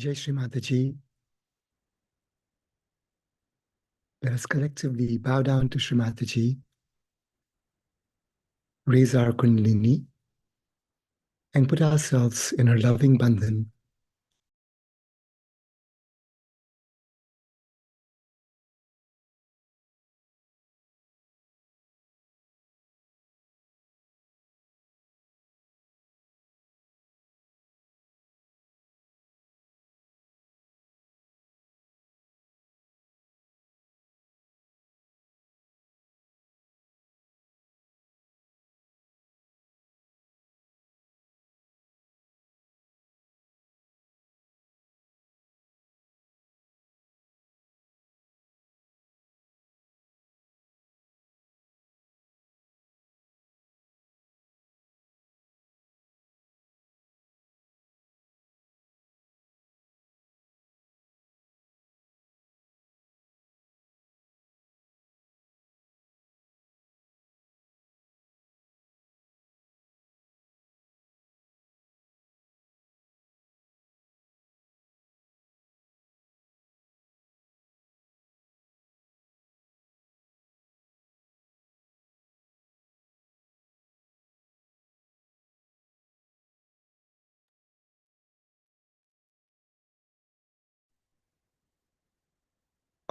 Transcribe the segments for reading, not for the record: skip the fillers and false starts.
Jai Shri Mataji. Let us collectively bow down to Shri Mataji, raise our Kundalini, and put ourselves in her loving bandhan.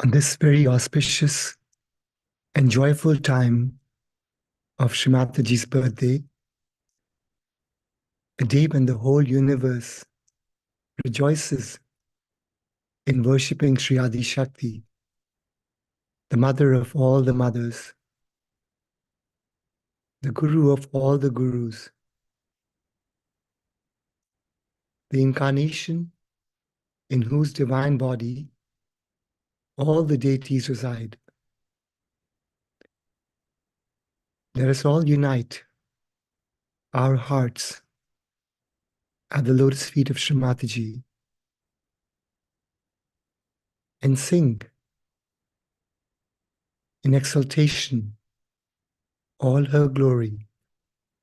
On this very auspicious and joyful time of Shri Mataji's birthday, a day when the whole universe rejoices in worshipping Shri Adi Shakti, the mother of all the mothers, the guru of all the gurus, the incarnation in whose divine body all the deities reside. Let us all unite our hearts at the lotus feet of Shri Mataji and sing in exaltation all her glory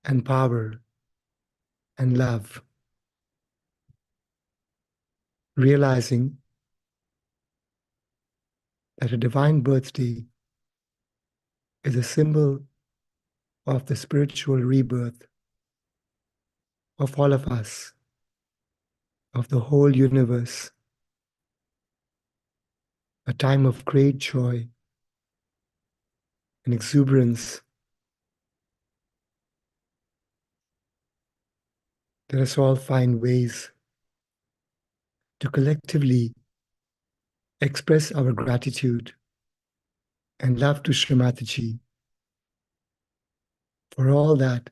and power and love, realizing that a divine birthday is a symbol of the spiritual rebirth of all of us, of the whole universe, a time of great joy and exuberance. Let us all find ways to collectively express our gratitude and love to Shri Mataji for all that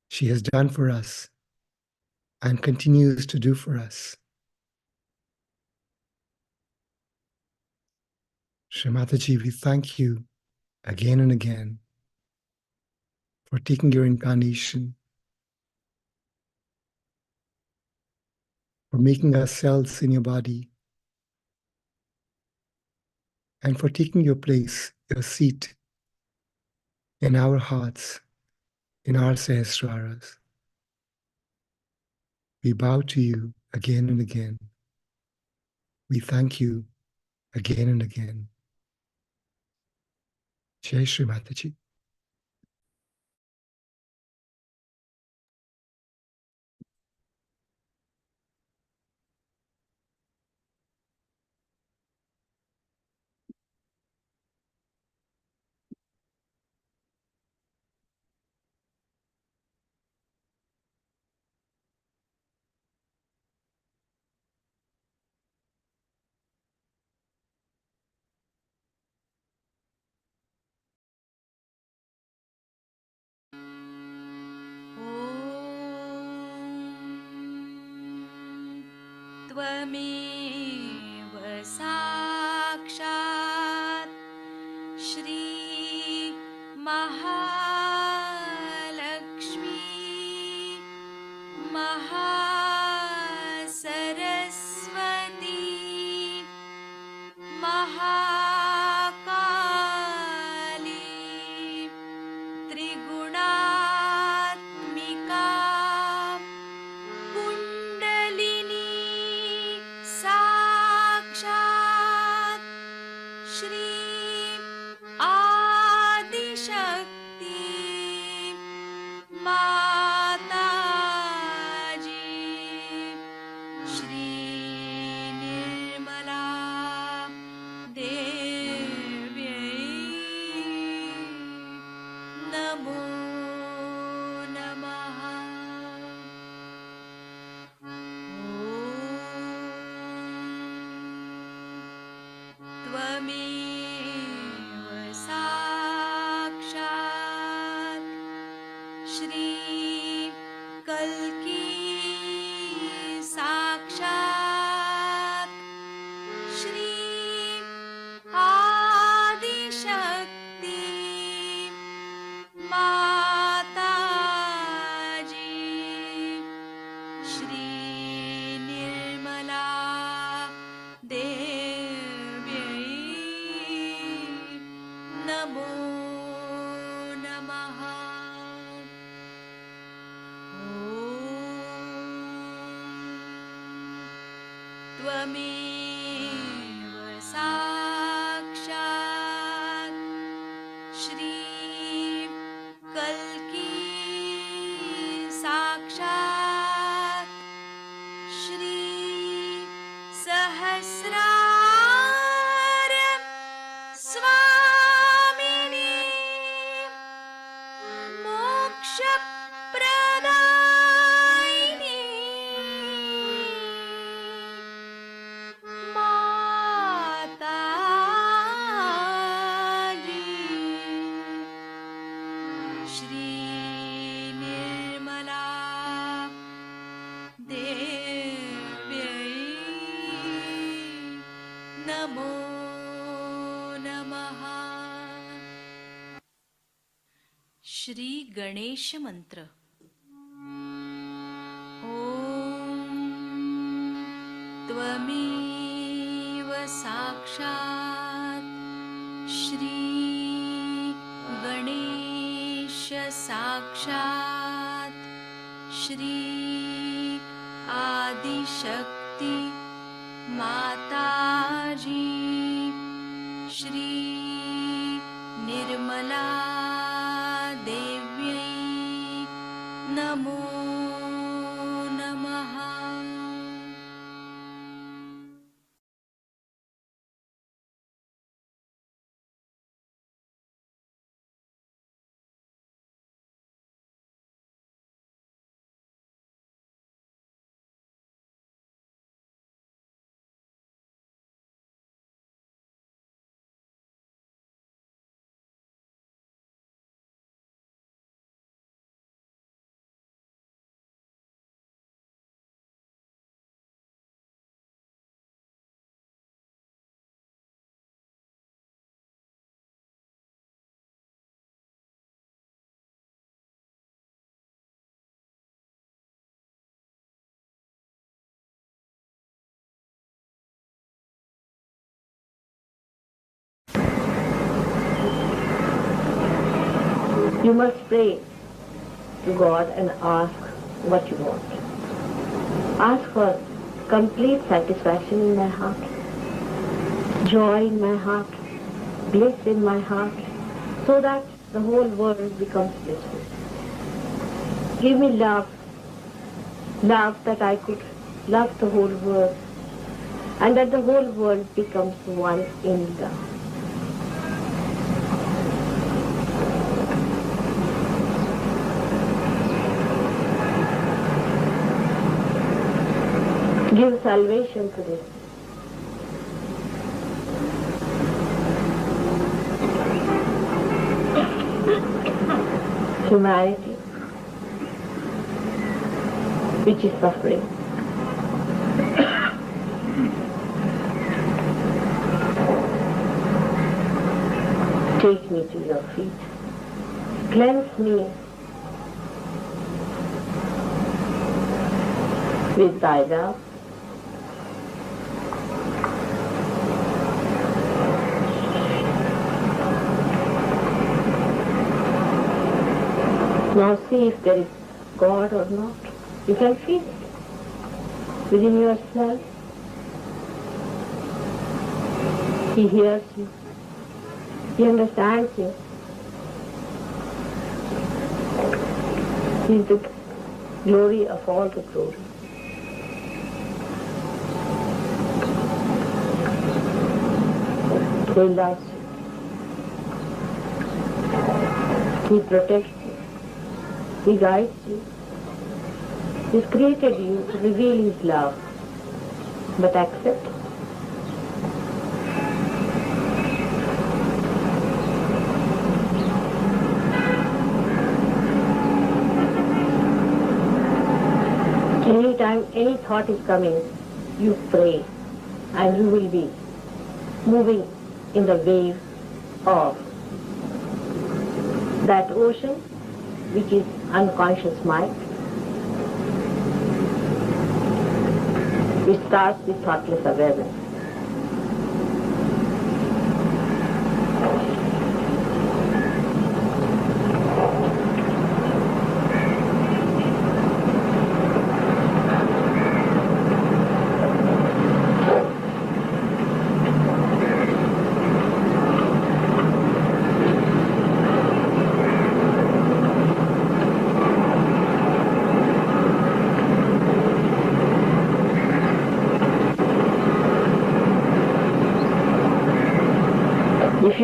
she has done for us and continues to do for us. Shri Mataji, we thank you again and again for taking your incarnation, for making us cells in your body, and for taking your place, your seat in our hearts, in our sahasraras. We bow to you again and again. We thank you again and again. Jai Shri Mataji. त्वमेव साक्षात् श्री महालक्ष्मी महासरस्वती महाकाली त्रिगुणात्मिका कुण्डलिनी सा त्वमेव साक्षात् श्री कल्की साक्षात् श्री सहस्रार स्वामिनी मोक्षप्रदायिनी माताजी श्री निर्मला देव्यै नमो नमः। श्री गणेश मंत्र। ओम त्वमेव साक्षात् श्री गणेश साक्षात् श्री आदिशक्ति माताजी श्री निर्मला देव्यै नमो नमः। You must pray to God and ask what you want. Ask for complete satisfaction in my heart, joy in my heart, bliss in my heart, so that the whole world becomes blissful. Give me love, love that I could love the whole world, and that the whole world becomes one in love. Give salvation to this. Humanity, which is suffering. Take me to your feet. Cleanse me with thy love. Now see if there is God or not. You can feel it within yourself. He hears you. He understands you. He is the glory of all the glory. He loves you. He protects you. He guides you. He's created you to reveal His love. But accept it. Anytime any thought is coming, you pray and you will be moving in the wave of that ocean which is unconscious mind, which starts with thoughtless awareness.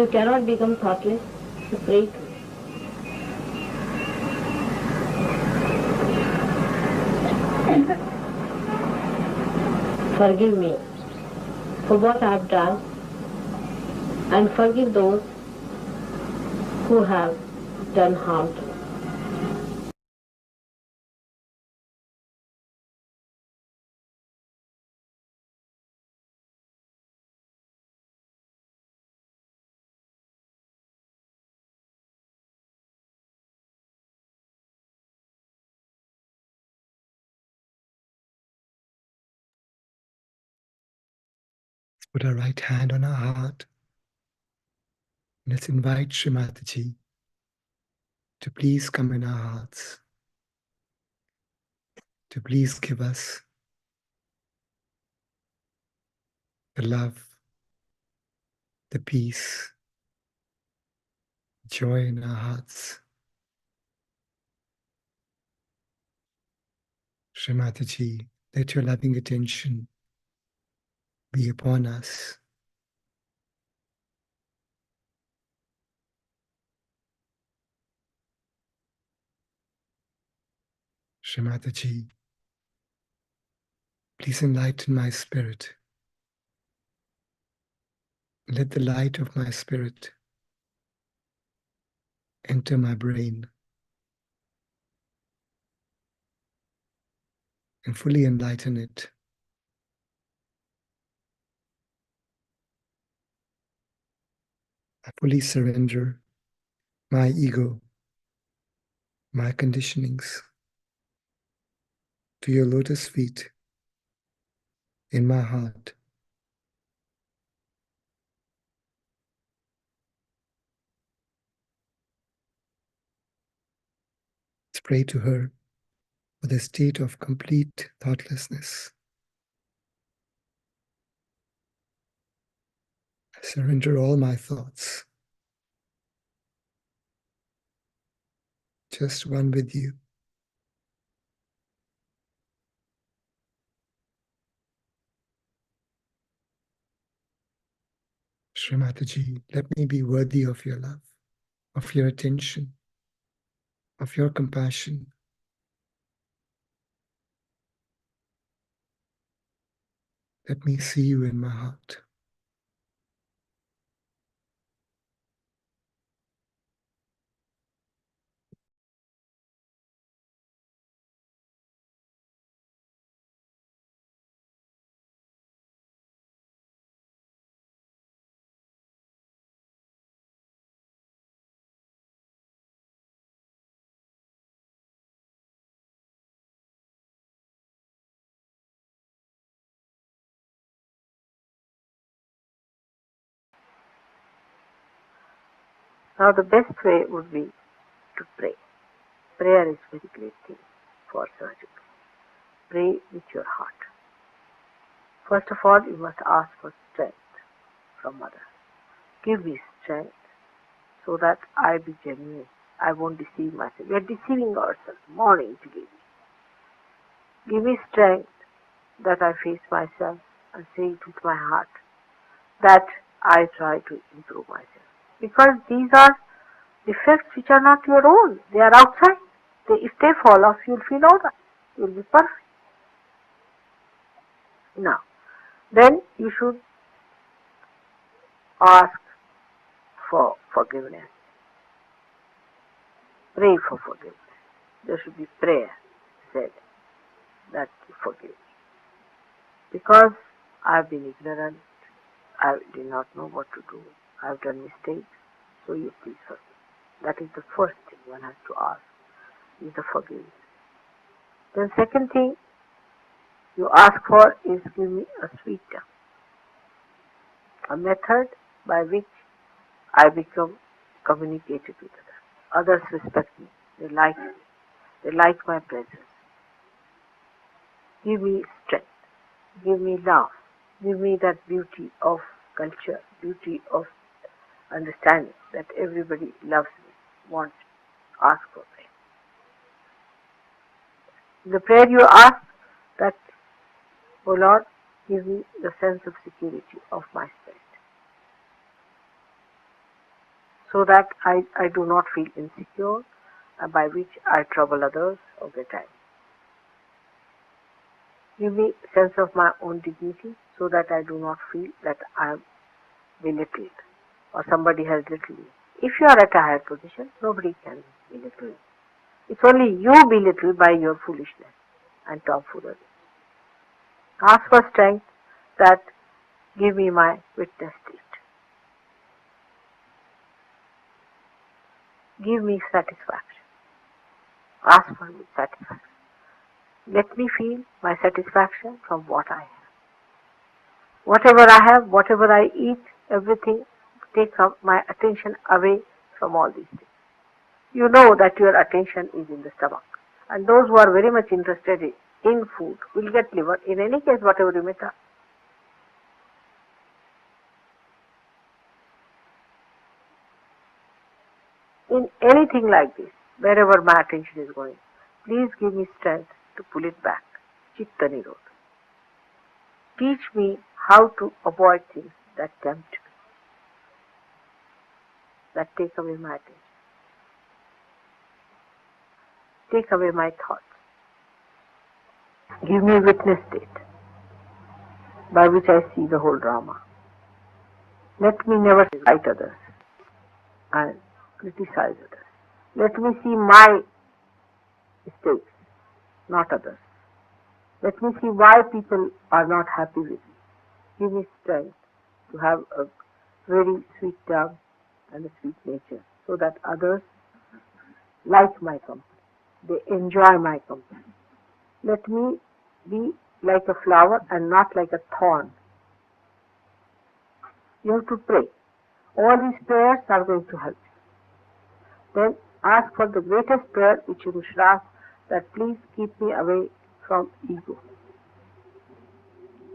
you cannot become thoughtless, you pray to me. Forgive me for what I have done and forgive those who have done harm to me. Put our right hand on our heart. Let's invite Srimataji to please come in our hearts, to please give us the love, the peace, joy in our hearts. Srimataji, let your loving attention be upon us. Srimataji, please enlighten my spirit. Let the light of my spirit enter my brain and fully enlighten it. I fully surrender my ego, my conditionings to your lotus feet in my heart. Let's pray to her for the state of complete thoughtlessness. I surrender all my thoughts, just one with you. Srimataji, let me be worthy of your love, of your attention, of your compassion. Let me see you in my heart. Now the best way would be to pray. Prayer is a very great thing for surgery. Pray with your heart. First of all, you must ask for strength from Mother. Give me strength so that I be genuine. I won't deceive myself. We are deceiving ourselves morning to give. Give me strength that I face myself and say it with my heart that I try to improve myself. Because these are defects which are not your own. They are outside. If they fall off, you'll feel alright. You'll be perfect. Now, then you should ask for forgiveness. Pray for forgiveness. There should be prayer said that you forgive me. Because I have been ignorant, I did not know what to do. I have done mistakes, so you please forgive me. That is the first thing one has to ask, is the forgiveness. Then second thing you ask for is give me a sweet tongue. A method by which I become communicated with others. Others respect me. They like me. They like my presence. Give me strength. Give me love. Give me that beauty of culture, beauty of understanding that everybody loves me, wants me. Ask for prayer. In the prayer you ask that, O Lord, give me the sense of security of my spirit. so that I do not feel insecure, by which I trouble others or get angry. Give me sense of my own dignity, so that I do not feel that I am belittled or somebody has belittled me. If you are at a higher position, nobody can belittle you. It's only you belittled by your foolishness and tomfoolery. Ask for strength that give me my witness state. Give me satisfaction. Ask for me satisfaction. Let me feel my satisfaction from what I have. Whatever I have, whatever I eat, everything takes my attention away from all these things. You know that your attention is in the stomach. And those who are very much interested in food will get liver, in any case, whatever you may try. In anything like this, wherever my attention is going, please give me strength to pull it back. Chitta Nirodha. Teach me how to avoid things that tempt me, that take away my attention, take away my thoughts. Give me witness state by which I see the whole drama. Let me never cite others and criticize others. Let me see my mistakes, not others. Let me see why people are not happy with me. Give me strength to have a very sweet tongue and a sweet nature, so that others like my company. They enjoy my company. Let me be like a flower and not like a thorn. You have to pray. All these prayers are going to help you. Then ask for the greatest prayer which you should ask, that please keep me away from ego.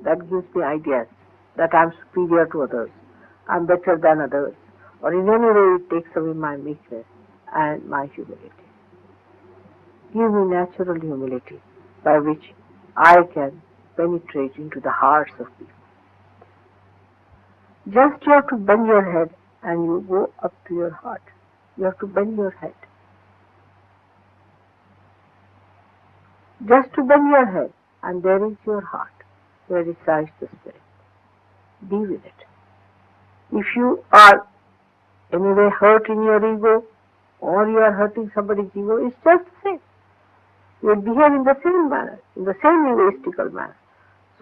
That gives me ideas that I am superior to others, I am better than others, or in any way it takes away my meekness and my humility. Give me natural humility by which I can penetrate into the hearts of people. Just you have to bend your head and you go up to your heart. You have to bend your head. Just to bend your head, and there is your heart, where resides the Spirit. Be with it. If you are anyway hurt in your ego, or you are hurting somebody's ego, it's just the same. You will behave in the same manner, in the same egoistical manner.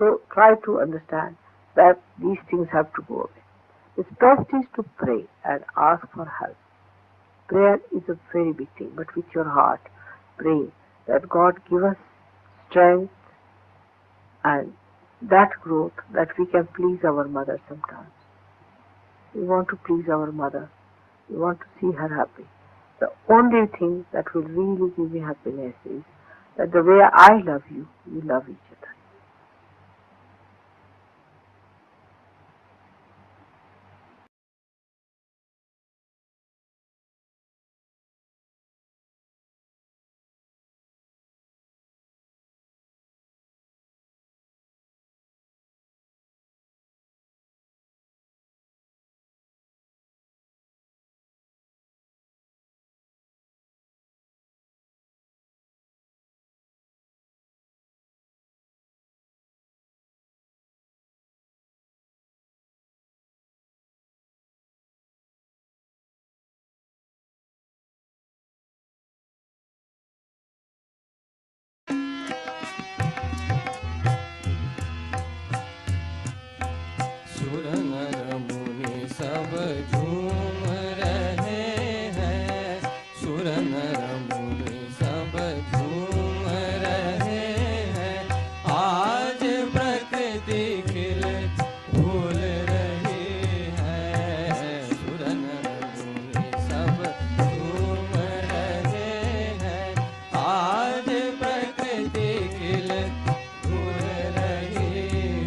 So try to understand that these things have to go away. Its best is to pray and ask for help. Prayer is a very big thing, but with your heart, pray that God give us strength and that growth that we can please our mother sometimes. We want to please our mother. We want to see her happy. The only thing that will really give me happiness is that the way I love you, you love each other. सुर नर मुनि सब झूम रहे हैं, सुर नर मुनि सब झूम रहे हैं। आज प्रकृति खिल फूल रही है, सुर नर मुनि सब झूम रहे हैं। आज प्रकृति खिल फूल रही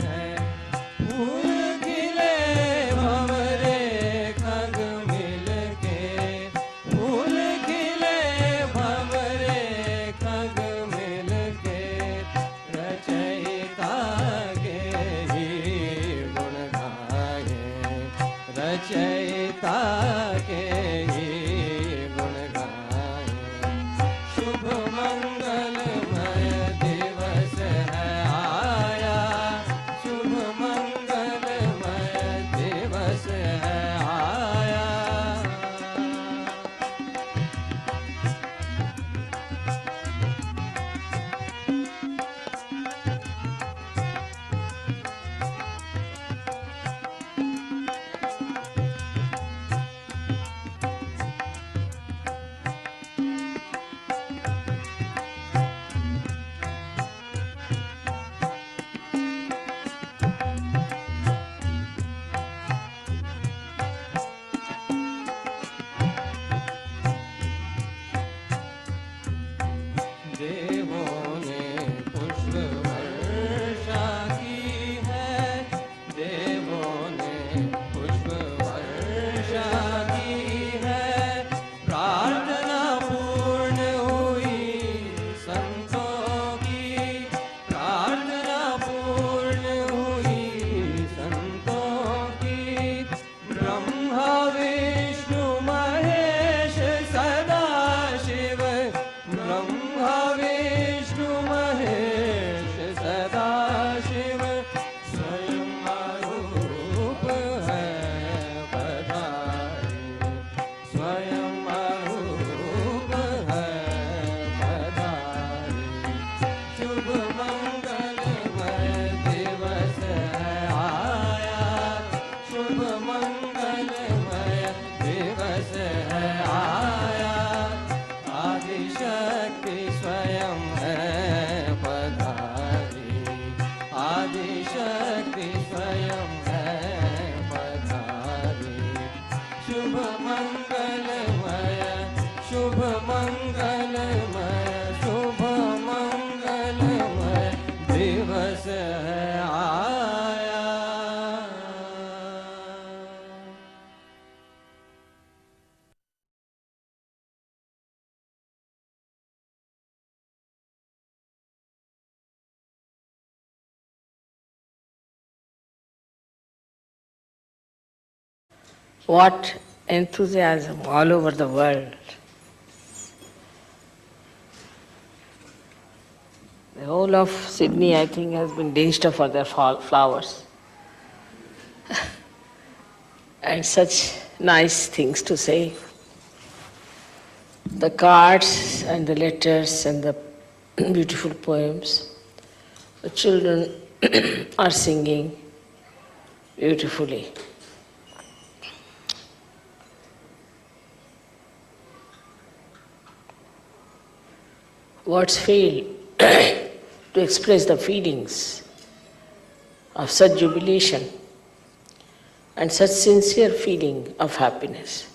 है। फूल खिले भंवरे खग मिल के, फूल खिले भंवरे मंगलमय शुभ मंगलमय दिवस है आया। What enthusiasm all over the world. The whole of Sydney, I think, has been dinched for their flowers. And such nice things to say. The cards and the letters and the beautiful poems. The children are singing beautifully. Words fail to express the feelings of such jubilation and such sincere feeling of happiness.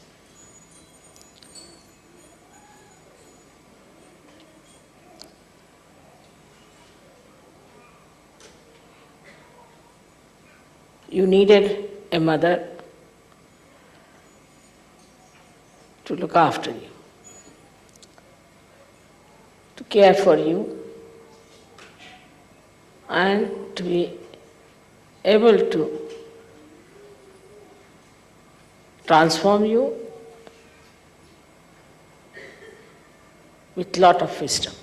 You needed a mother to look after you, to care for you, and to be able to transform you with lot of wisdom.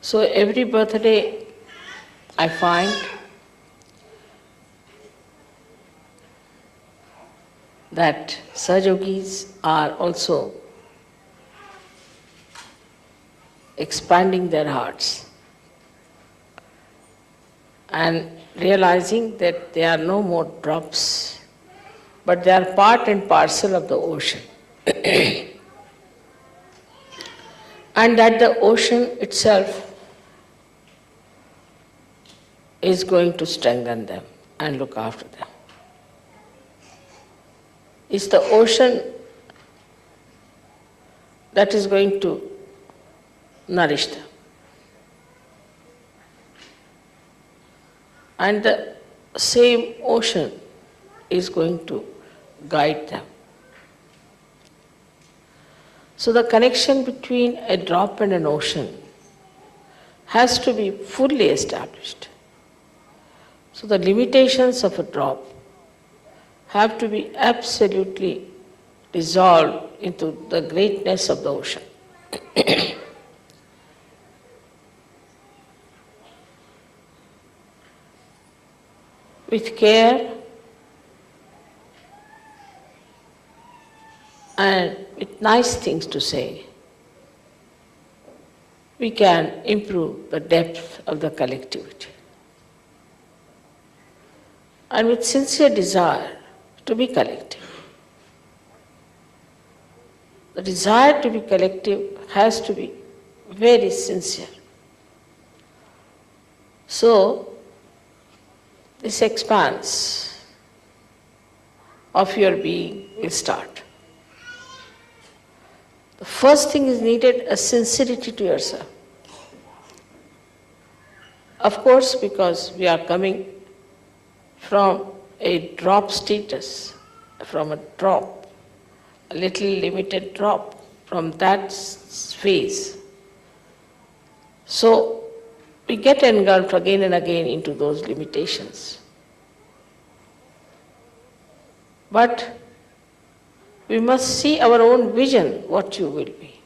So every birthday I find that Sahajogis are also expanding their hearts and realizing that they are no more drops, but they are part and parcel of the ocean. And that the ocean itself is going to strengthen them and look after them. It's the ocean that is going to nourish them. And the same ocean is going to guide them. So the connection between a drop and an ocean has to be fully established. So the limitations of a drop have to be absolutely dissolved into the greatness of the ocean. With care and with nice things to say, we can improve the depth of the collectivity. And with sincere desire to be collective. The desire to be collective has to be very sincere. So, this expanse of your being will start. The first thing is needed a sincerity to yourself. Of course, because we are coming from a drop status, from a drop, a little limited drop, from that phase. So, we get engulfed again and again into those limitations. But we must see our own vision, what you will be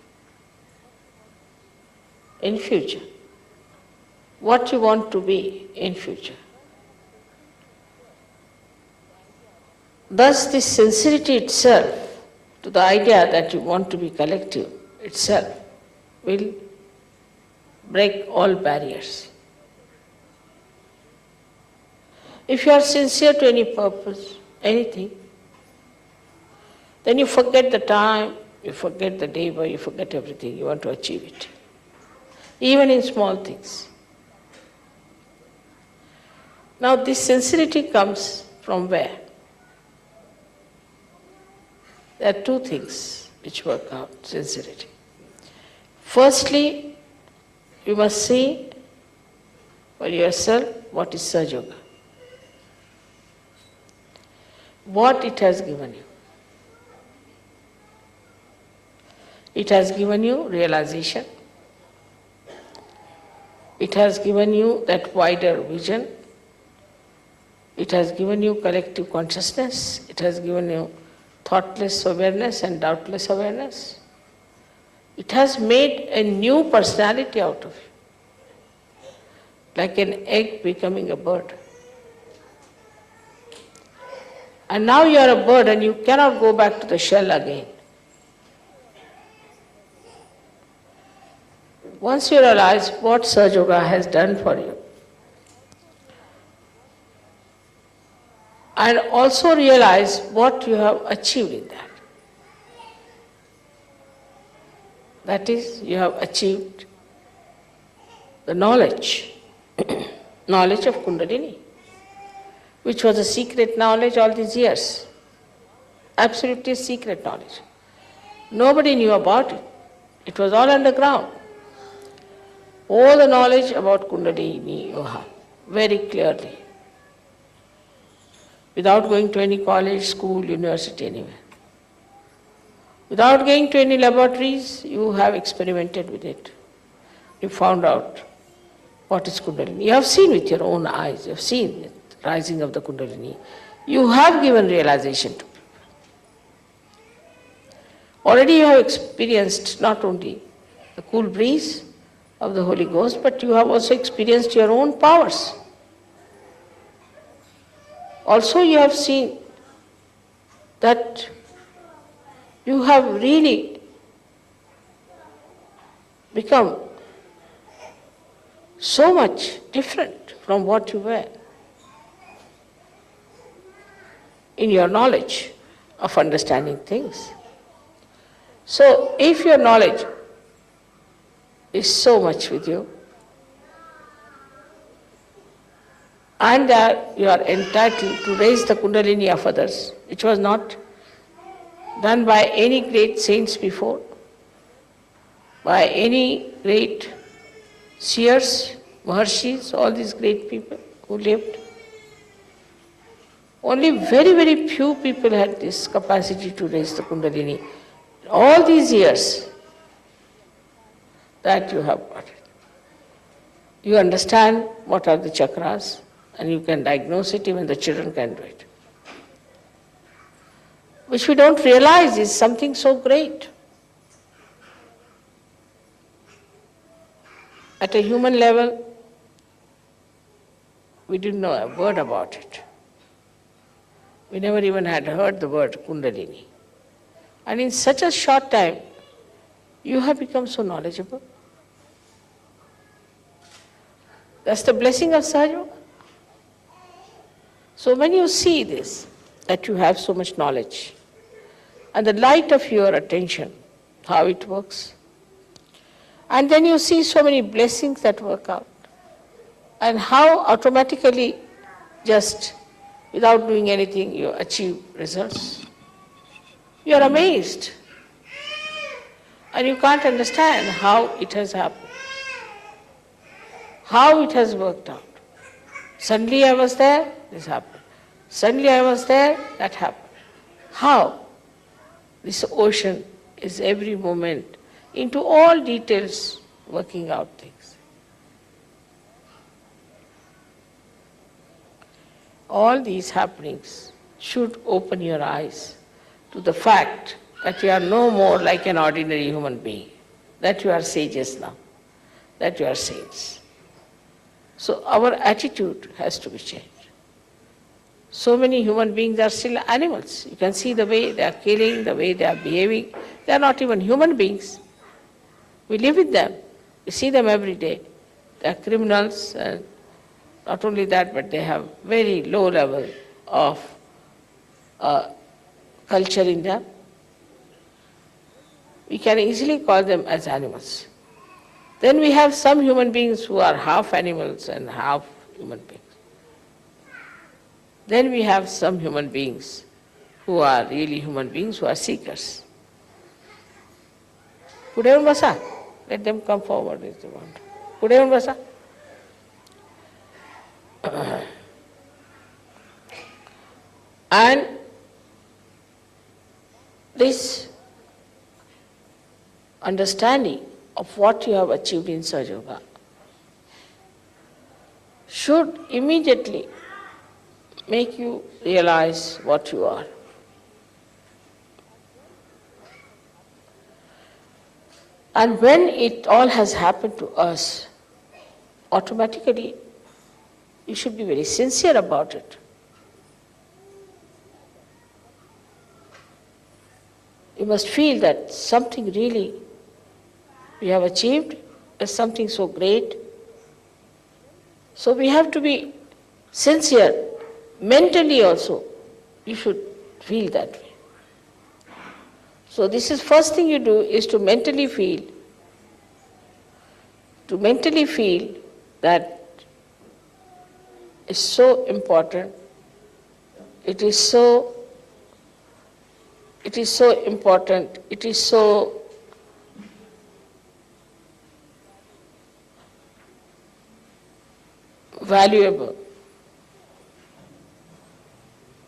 in future, what you want to be in future. Thus, this sincerity itself to the idea that you want to be collective itself will break all barriers. If you are sincere to any purpose, anything, then you forget the time, you forget the labor, you forget everything, you want to achieve it. Even in small things. Now this sincerity comes from where? There are two things which work out sincerity. Firstly, you must see for yourself what is Sahaja Yoga, what it has given you. It has given you realization. It has given you that wider vision. It has given you collective consciousness. It has given you thoughtless awareness and doubtless awareness. It has made a new personality out of you, like an egg becoming a bird. And now you are a bird and you cannot go back to the shell again. Once you realize what Sahaja Yoga has done for you, and also realize what you have achieved in that. That is, you have achieved the knowledge, knowledge of Kundalini, which was a secret knowledge all these years. Absolutely secret knowledge. Nobody knew about it. It was all underground. All the knowledge about Kundalini you have, very clearly, without going to any college, school, university, anywhere. Without going to any laboratories, you have experimented with it. You found out what is Kundalini. You have seen with your own eyes, you have seen the rising of the Kundalini. You have given realization to people. Already you have experienced not only the cool breeze of the Holy Ghost, but you have also experienced your own powers. Also you have seen that you have really become so much different from what you were in your knowledge of understanding things. So if your knowledge is so much with you, and that you are entitled to raise the Kundalini of others, which was not done by any great saints before, by any great seers, Maharshis, all these great people who lived. Only very, very few people had this capacity to raise the Kundalini. All these years that you have got it. You understand what are the chakras, and you can diagnose it, even the children can do it. Which we don't realize is something so great. At a human level, we didn't know a word about it. We never even had heard the word Kundalini. And in such a short time, you have become so knowledgeable. That's the blessing of Sahaja Yoga. So when you see this, that you have so much knowledge, and the light of your attention, how it works, and then you see so many blessings that work out, and how automatically, just without doing anything, you achieve results. You are amazed. And you can't understand how it has happened, how it has worked out. Suddenly I was there, this happened. Suddenly I was there, that happened. How? This ocean is every moment, into all details, working out things. All these happenings should open your eyes to the fact that you are no more like an ordinary human being, that you are sages now, that you are saints. So our attitude has to be changed. So many human beings are still animals. You can see the way they are killing, the way they are behaving. They are not even human beings. We live with them. We see them every day. They are criminals, and not only that, but they have very low level of culture in them. We can easily call them as animals. Then we have some human beings who are half animals and half human beings. Then we have some human beings who are really human beings, who are seekers. Pudevan Basa, let them come forward if they want. Pudevan Basa. And this understanding of what you have achieved in Sahaja Yoga should immediately make you realize what you are. And when it all has happened to us, automatically you should be very sincere about it. You must feel that something really we have achieved is something so great. So we have to be sincere. Mentally also, you should feel that way. So this is first thing you do is to mentally feel that it's so important, it is so important, it is so valuable.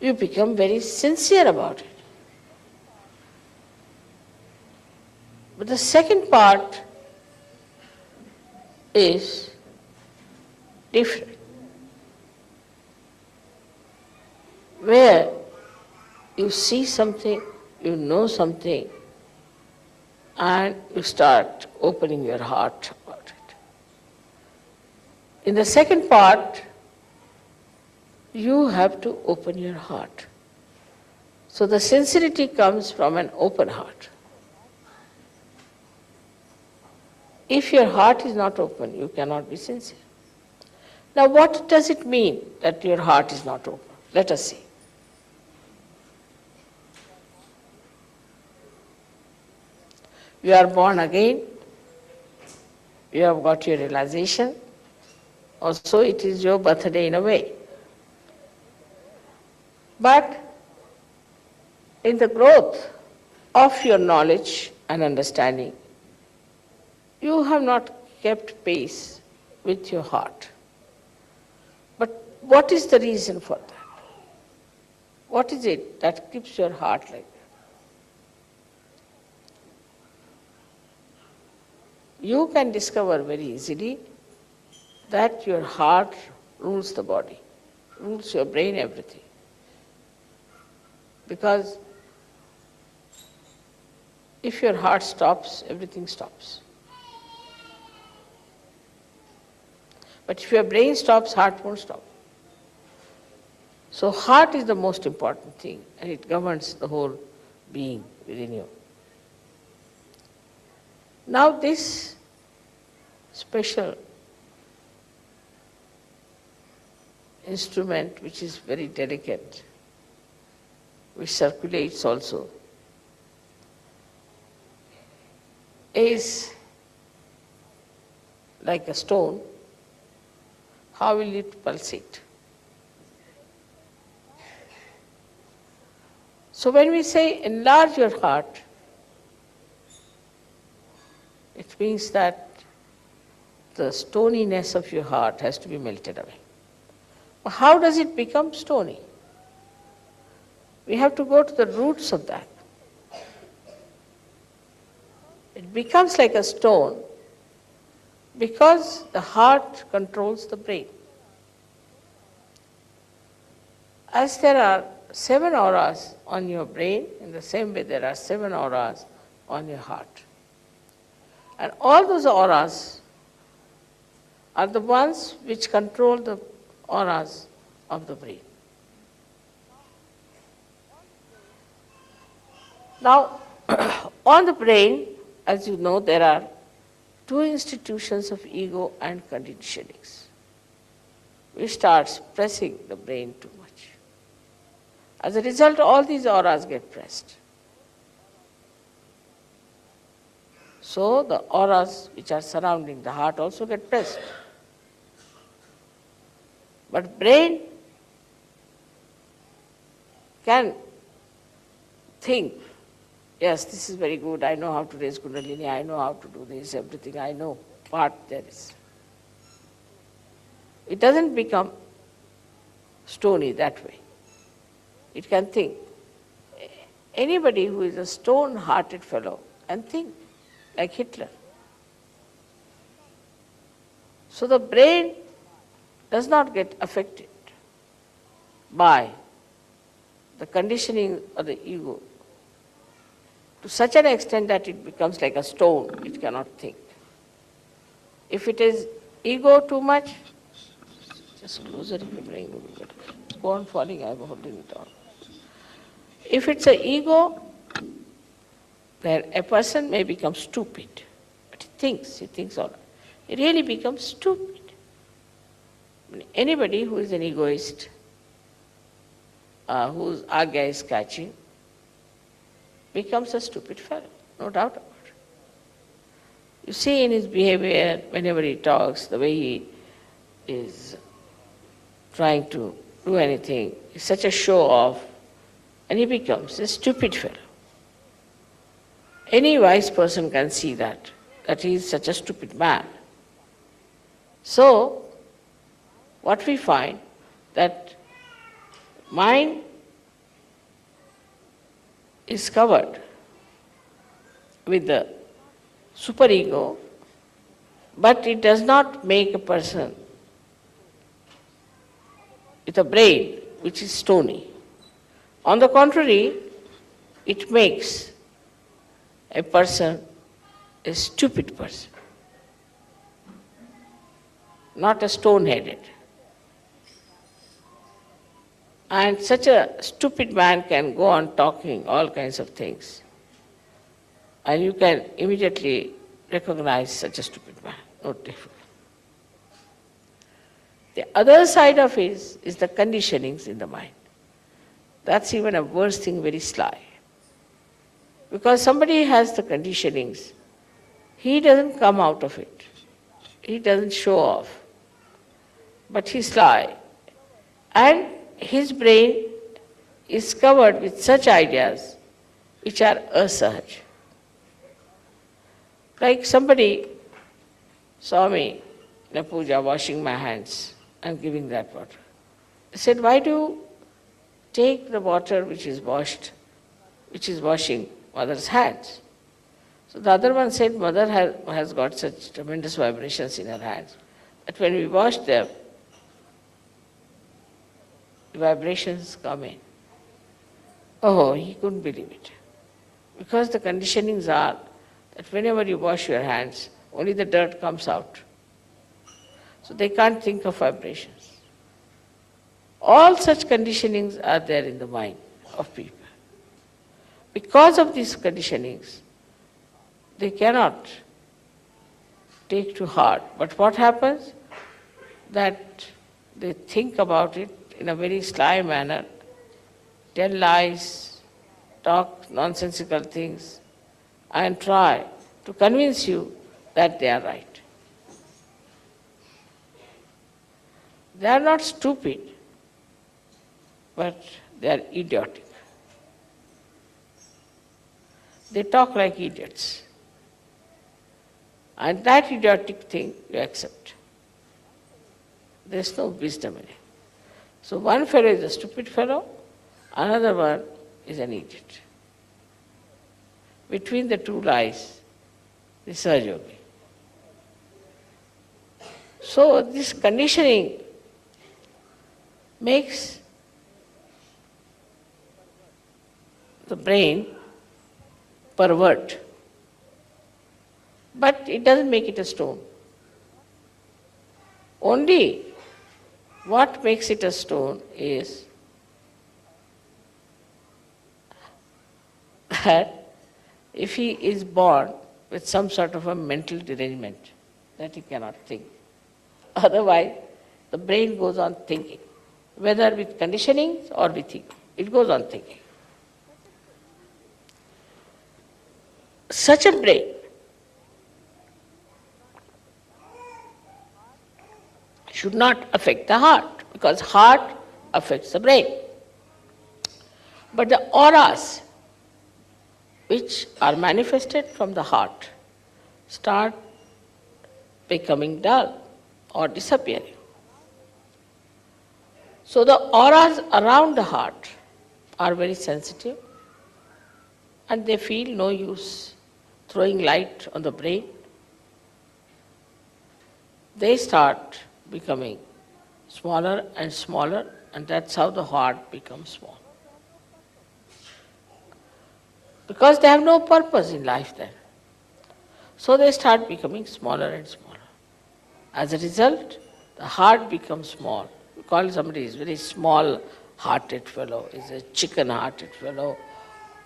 You become very sincere about it. But the second part is different, where you see something, you know something, and you start opening your heart about it. In the second part, you have to open your heart. So the sincerity comes from an open heart. If your heart is not open, you cannot be sincere. Now, what does it mean that your heart is not open? Let us see. You are born again, you have got your realization, also it is your birthday in a way. But in the growth of your knowledge and understanding, you have not kept pace with your heart. But what is the reason for that? What is it that keeps your heart like that? You can discover very easily that your heart rules the body, rules your brain, everything. Because if your heart stops, everything stops. But if your brain stops, heart won't stop. So heart is the most important thing, and it governs the whole being within you. Now this special instrument, which is very delicate, which circulates also, is like a stone. How will it pulsate? So when we say enlarge your heart, it means that the stoniness of your heart has to be melted away. How does it become stony? We have to go to the roots of that. It becomes like a stone because the heart controls the brain. As there are 7 auras on your brain, in the same way there are 7 auras on your heart. And all those auras are the ones which control the auras of the brain. Now, on the brain, as you know, there are 2 institutions of ego and conditionings, which starts pressing the brain too much. As a result, all these auras get pressed. So the auras which are surrounding the heart also get pressed. But brain can think, yes, this is very good, I know how to raise Kundalini, I know how to do this, everything I know, part there is. It doesn't become stony that way. It can think. Anybody who is a stone-hearted fellow can think, like Hitler. So the brain does not get affected by the conditioning of the ego to such an extent that it becomes like a stone, it cannot think. If it is ego too much, just closer if you bring it. Go on falling, I'm holding it on. If it's an ego, then a person may become stupid. But he thinks all right. He really becomes stupid. Anybody who is an egoist, whose agya is catching, becomes a stupid fellow, no doubt about it. You see in his behavior, whenever he talks, the way he is trying to do anything, it's such a show-off, and he becomes a stupid fellow. Any wise person can see that he is such a stupid man. So, what we find, that mind is covered with the superego, but it does not make a person with a brain which is stony. On the contrary, it makes a person a stupid person, not a stone-headed. And such a stupid man can go on talking all kinds of things, and you can immediately recognize such a stupid man, no difference. The other side of it is the conditionings in the mind. That's even a worse thing, very sly. Because somebody has the conditionings, he doesn't come out of it. He doesn't show off. But he's sly. And his brain is covered with such ideas which are asahaj. Like somebody saw me in a puja washing my hands and giving that water. I said, why do you take the water which is washing mother's hands? So the other one said, mother has got such tremendous vibrations in her hands that when we wash them, the vibrations come in. Oh, he couldn't believe it. Because the conditionings are that whenever you wash your hands, only the dirt comes out. So they can't think of vibrations. All such conditionings are there in the mind of people. Because of these conditionings, they cannot take to heart. But what happens? That they think about it in a very sly manner, tell lies, talk nonsensical things, and try to convince you that they are right. They are not stupid, but they are idiotic. They talk like idiots. And that idiotic thing you accept. There is no wisdom in it. So one fellow is a stupid fellow, another one is an idiot. Between the two lies the Sahaja-yogi. So this conditioning makes the brain pervert, but it doesn't make it a stone. Only what makes it a stone is that if he is born with some sort of a mental derangement, that he cannot think. Otherwise, the brain goes on thinking, whether with conditionings or with ego. It goes on thinking. Such a brain should not affect the heart, because heart affects the brain. But the auras which are manifested from the heart start becoming dull or disappearing. So the auras around the heart are very sensitive and they feel no use throwing light on the brain. They start becoming smaller and smaller, and that's how the heart becomes small. Because they have no purpose in life then. So they start becoming smaller and smaller. As a result, the heart becomes small. We call somebody is very small-hearted fellow, is a chicken-hearted fellow.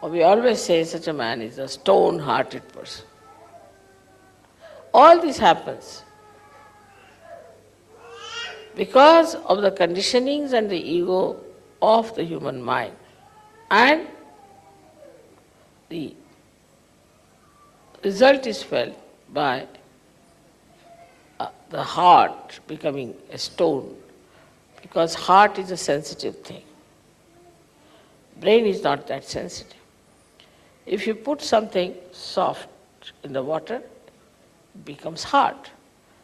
Or we always say such a man is a stone-hearted person. All this happens because of the conditionings and the ego of the human mind. And the result is felt by the heart becoming a stone, because heart is a sensitive thing. Brain is not that sensitive. If you put something soft in the water, it becomes hard.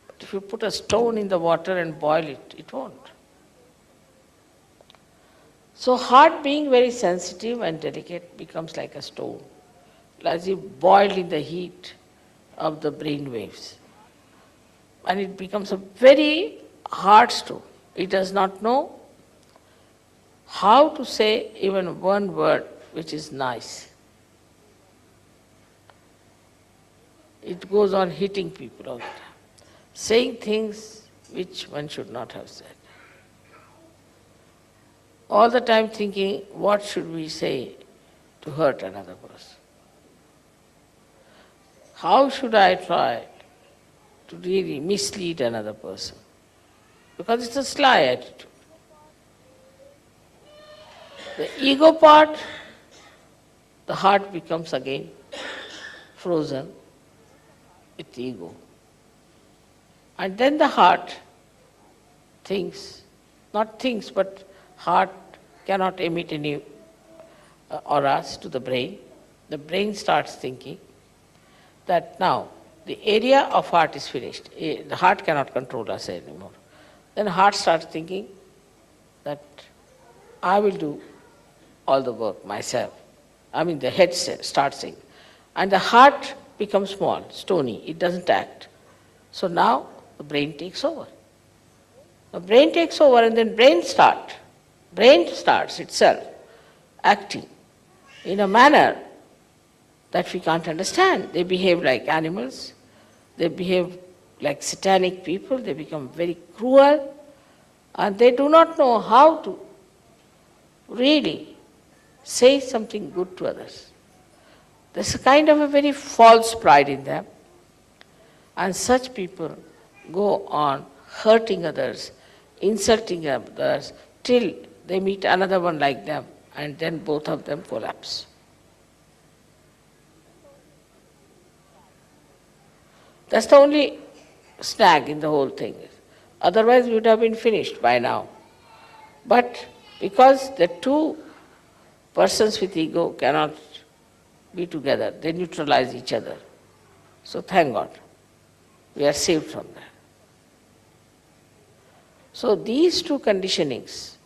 But if you put a stone in the water and boil it, it won't. So heart being very sensitive and delicate becomes like a stone, as if boiled in the heat of the brain waves. And it becomes a very hard stone. It does not know how to say even one word which is nice. It goes on hitting people all the time, saying things which one should not have said. All the time thinking, what should we say to hurt another person? How should I try to really mislead another person? Because it's a sly attitude. The ego part, the heart becomes again frozen with ego. And then the heart thinks, not thinks, but heart cannot emit any auras to the brain. The brain starts thinking that now the area of heart is finished. The heart cannot control us anymore. Then heart starts thinking that I will do all the work myself. I mean, the head starts saying. And the heart becomes small, stony, it doesn't act. So now the brain takes over. The brain takes over and then brain starts itself acting in a manner that we can't understand. They behave like animals, they behave like satanic people, they become very cruel, and they do not know how to really say something good to others. There's a kind of a very false pride in them, and such people go on hurting others, insulting others, till they meet another one like them, and then both of them collapse. That's the only snag in the whole thing. Otherwise we would have been finished by now. But because the two persons with ego cannot be together, they neutralize each other. So thank God, we are saved from that. So these two conditionings,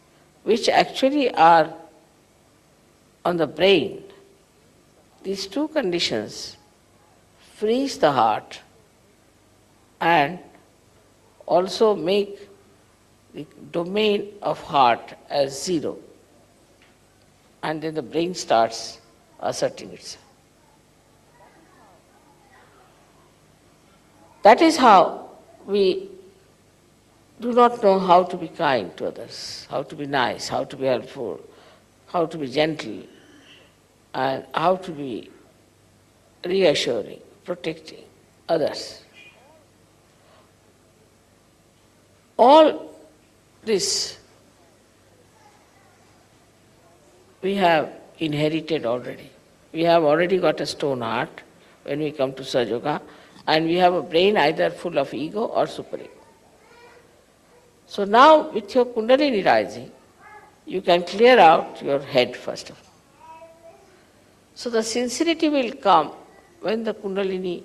which actually are on the brain, these two conditions freeze the heart and also make the domain of heart as zero. And then the brain starts asserting itself. That is how we do not know how to be kind to others, how to be nice, how to be helpful, how to be gentle, and how to be reassuring, protecting others. All this we have inherited already. We have already got a stone heart when we come to Sahaja, and we have a brain either full of ego or superego. So now with your Kundalini rising, you can clear out your head first of all. So the sincerity will come when the Kundalini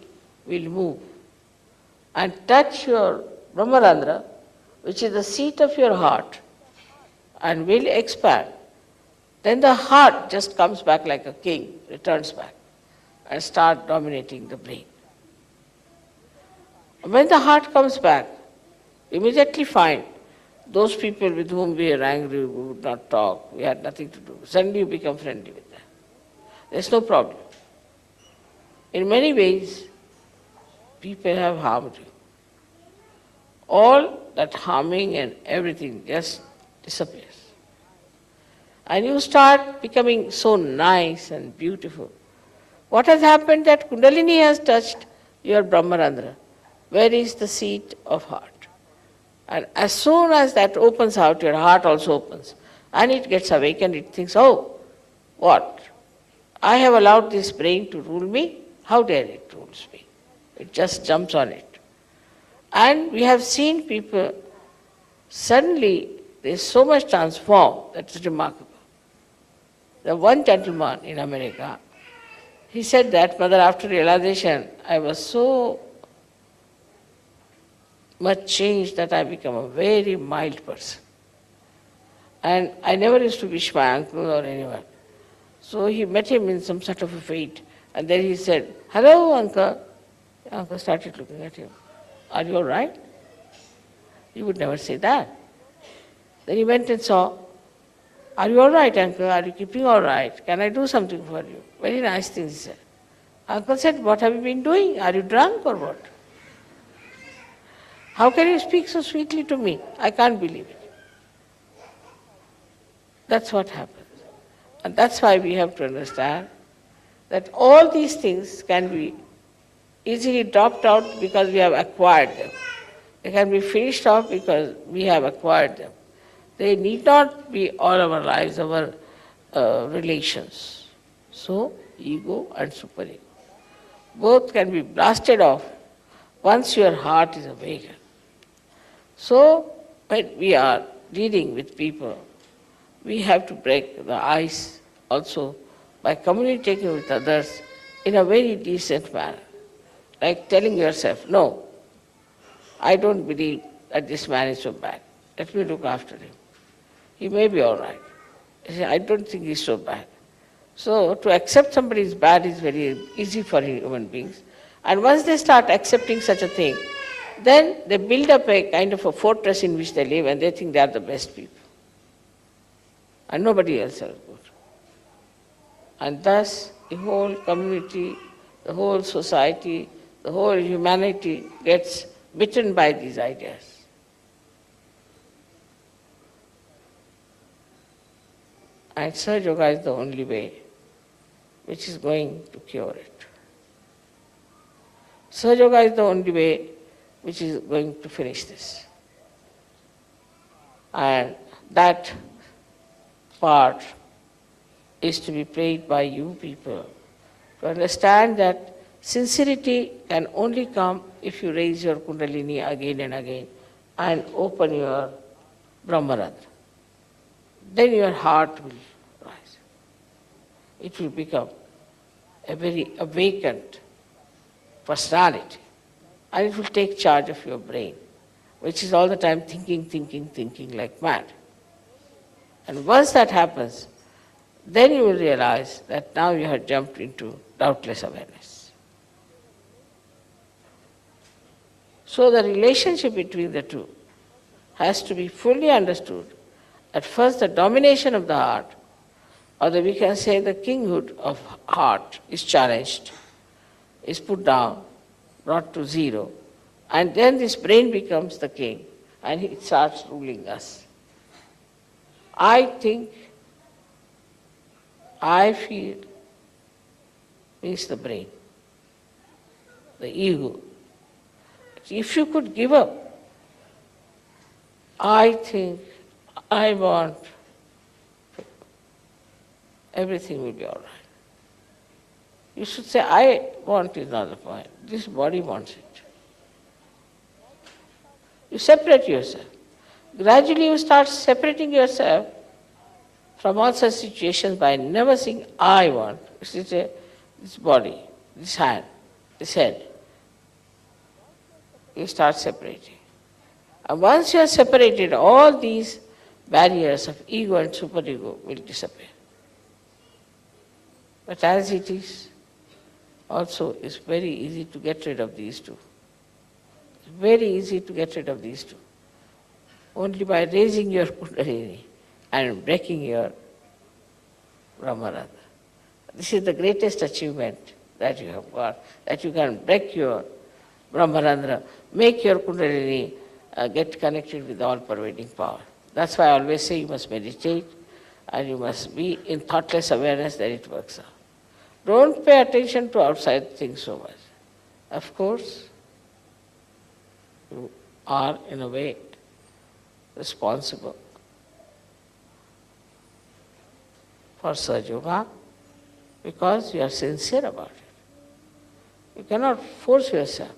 will move and touch your Brahmarandra, which is the seat of your heart, and will expand. Then the heart just comes back like a king, returns back, and start dominating the brain. When the heart comes back, immediately find those people with whom we are angry, we would not talk, we had nothing to do. Suddenly you become friendly with them. There's no problem. In many ways, people have harmed you. All that harming and everything just disappears. And you start becoming so nice and beautiful. What has happened that Kundalini has touched your Brahmarandra, where is the seat of heart. And as soon as that opens out, your heart also opens. And it gets awakened, it thinks, oh, what? I have allowed this brain to rule me? How dare it rules me? It just jumps on it. And we have seen people, suddenly they so much transformed, that's remarkable. The one gentleman in America, he said that, Mother, after realization, I was so much changed that I become a very mild person. And I never used to wish my uncle or anyone. So he met him in some sort of a fete, and then he said, hello, uncle. The uncle started looking at him. Are you all right? He would never say that. Then he went and saw, are you all right, uncle? Are you keeping all right? Can I do something for you? Very nice things he said. Uncle said, what have you been doing? Are you drunk or what? How can you speak so sweetly to me? I can't believe it. That's what happens. And that's why we have to understand that all these things can be easily dropped out because we have acquired them. They can be finished off because we have acquired them. They need not be all our lives, our relations. So, ego and superego. Both can be blasted off once your heart is awakened. So, when we are dealing with people, we have to break the ice also by communicating with others in a very decent manner. Like telling yourself, no, I don't believe that this man is so bad. Let me look after him. He may be all right. I don't think he's so bad. So to accept somebody is bad is very easy for human beings. And once they start accepting such a thing, then they build up a kind of a fortress in which they live and they think they are the best people. And nobody else is good. And thus the whole community, the whole society, the whole humanity gets bitten by these ideas. And Sahaja Yoga is the only way which is going to cure it. Sahaja Yoga is the only way which is going to finish this. And that part is to be played by you people to understand that sincerity can only come if you raise your Kundalini again and again and open your Brahmarandra. Then your heart will rise. It will become a very awakened personality, and it will take charge of your brain, which is all the time thinking like mad. And once that happens, then you will realize that now you have jumped into doubtless awareness. So the relationship between the two has to be fully understood. At first, the domination of the heart, or we can say the kinghood of heart, is challenged, is put down, brought to zero, and then this brain becomes the king, and it starts ruling us. I think, I feel, means the brain, the ego. If you could give up, I think, I want, everything will be all right. You should say, I want is not the point. This body wants it. You separate yourself. Gradually you start separating yourself from all such situations by never saying, I want. This body, this hand, this head. You start separating. And once you are separated, all these barriers of ego and superego will disappear. But as it is, also it's very easy to get rid of these two. It's very easy to get rid of these two. Only by raising your Kundalini and breaking your Brahmarandra. This is the greatest achievement that you have got, that you can break your Brahmarandra, make your Kundalini get connected with all-pervading power. That's why I always say you must meditate and you must be in thoughtless awareness that it works out. Don't pay attention to outside things so much. Of course, you are in a way responsible for Sahaja Yoga because you are sincere about it. You cannot force yourself.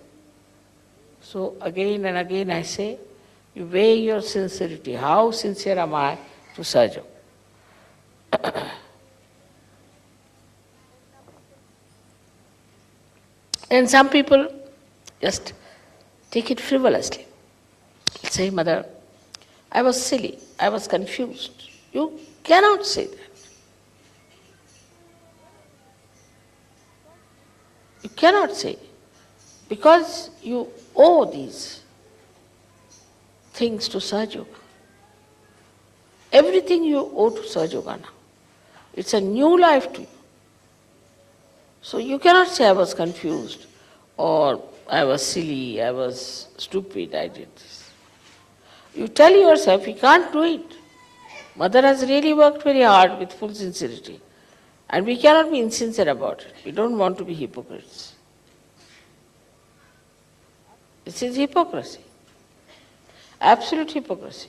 So again and again I say, you weigh your sincerity. How sincere am I to Sahaja Yoga? And some people just take it frivolously. Say, Mother, I was silly, I was confused. You cannot say that. You cannot say, because you owe these things to Sahaja Yoga. Everything you owe to Sahaja Yoga now. It's a new life to you. So you cannot say I was confused or I was silly, I was stupid, I did this. You tell yourself you can't do it. Mother has really worked very hard with full sincerity. And we cannot be insincere about it. We don't want to be hypocrites. This is hypocrisy. Absolute hypocrisy.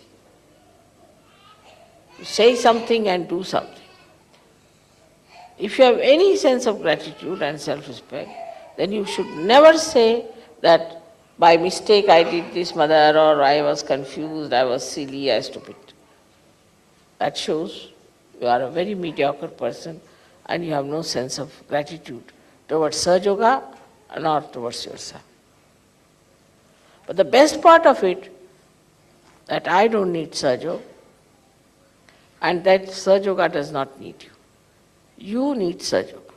You say something and do something. If you have any sense of gratitude and self-respect, then you should never say that by mistake I did this, Mother, or I was confused, I was silly, I was stupid. That shows you are a very mediocre person and you have no sense of gratitude towards Sahaja Yoga nor towards yourself. But the best part of it, that I don't need Sahaja Yoga and that Sahaja Yoga does not need you. You need Sahaja Yoga.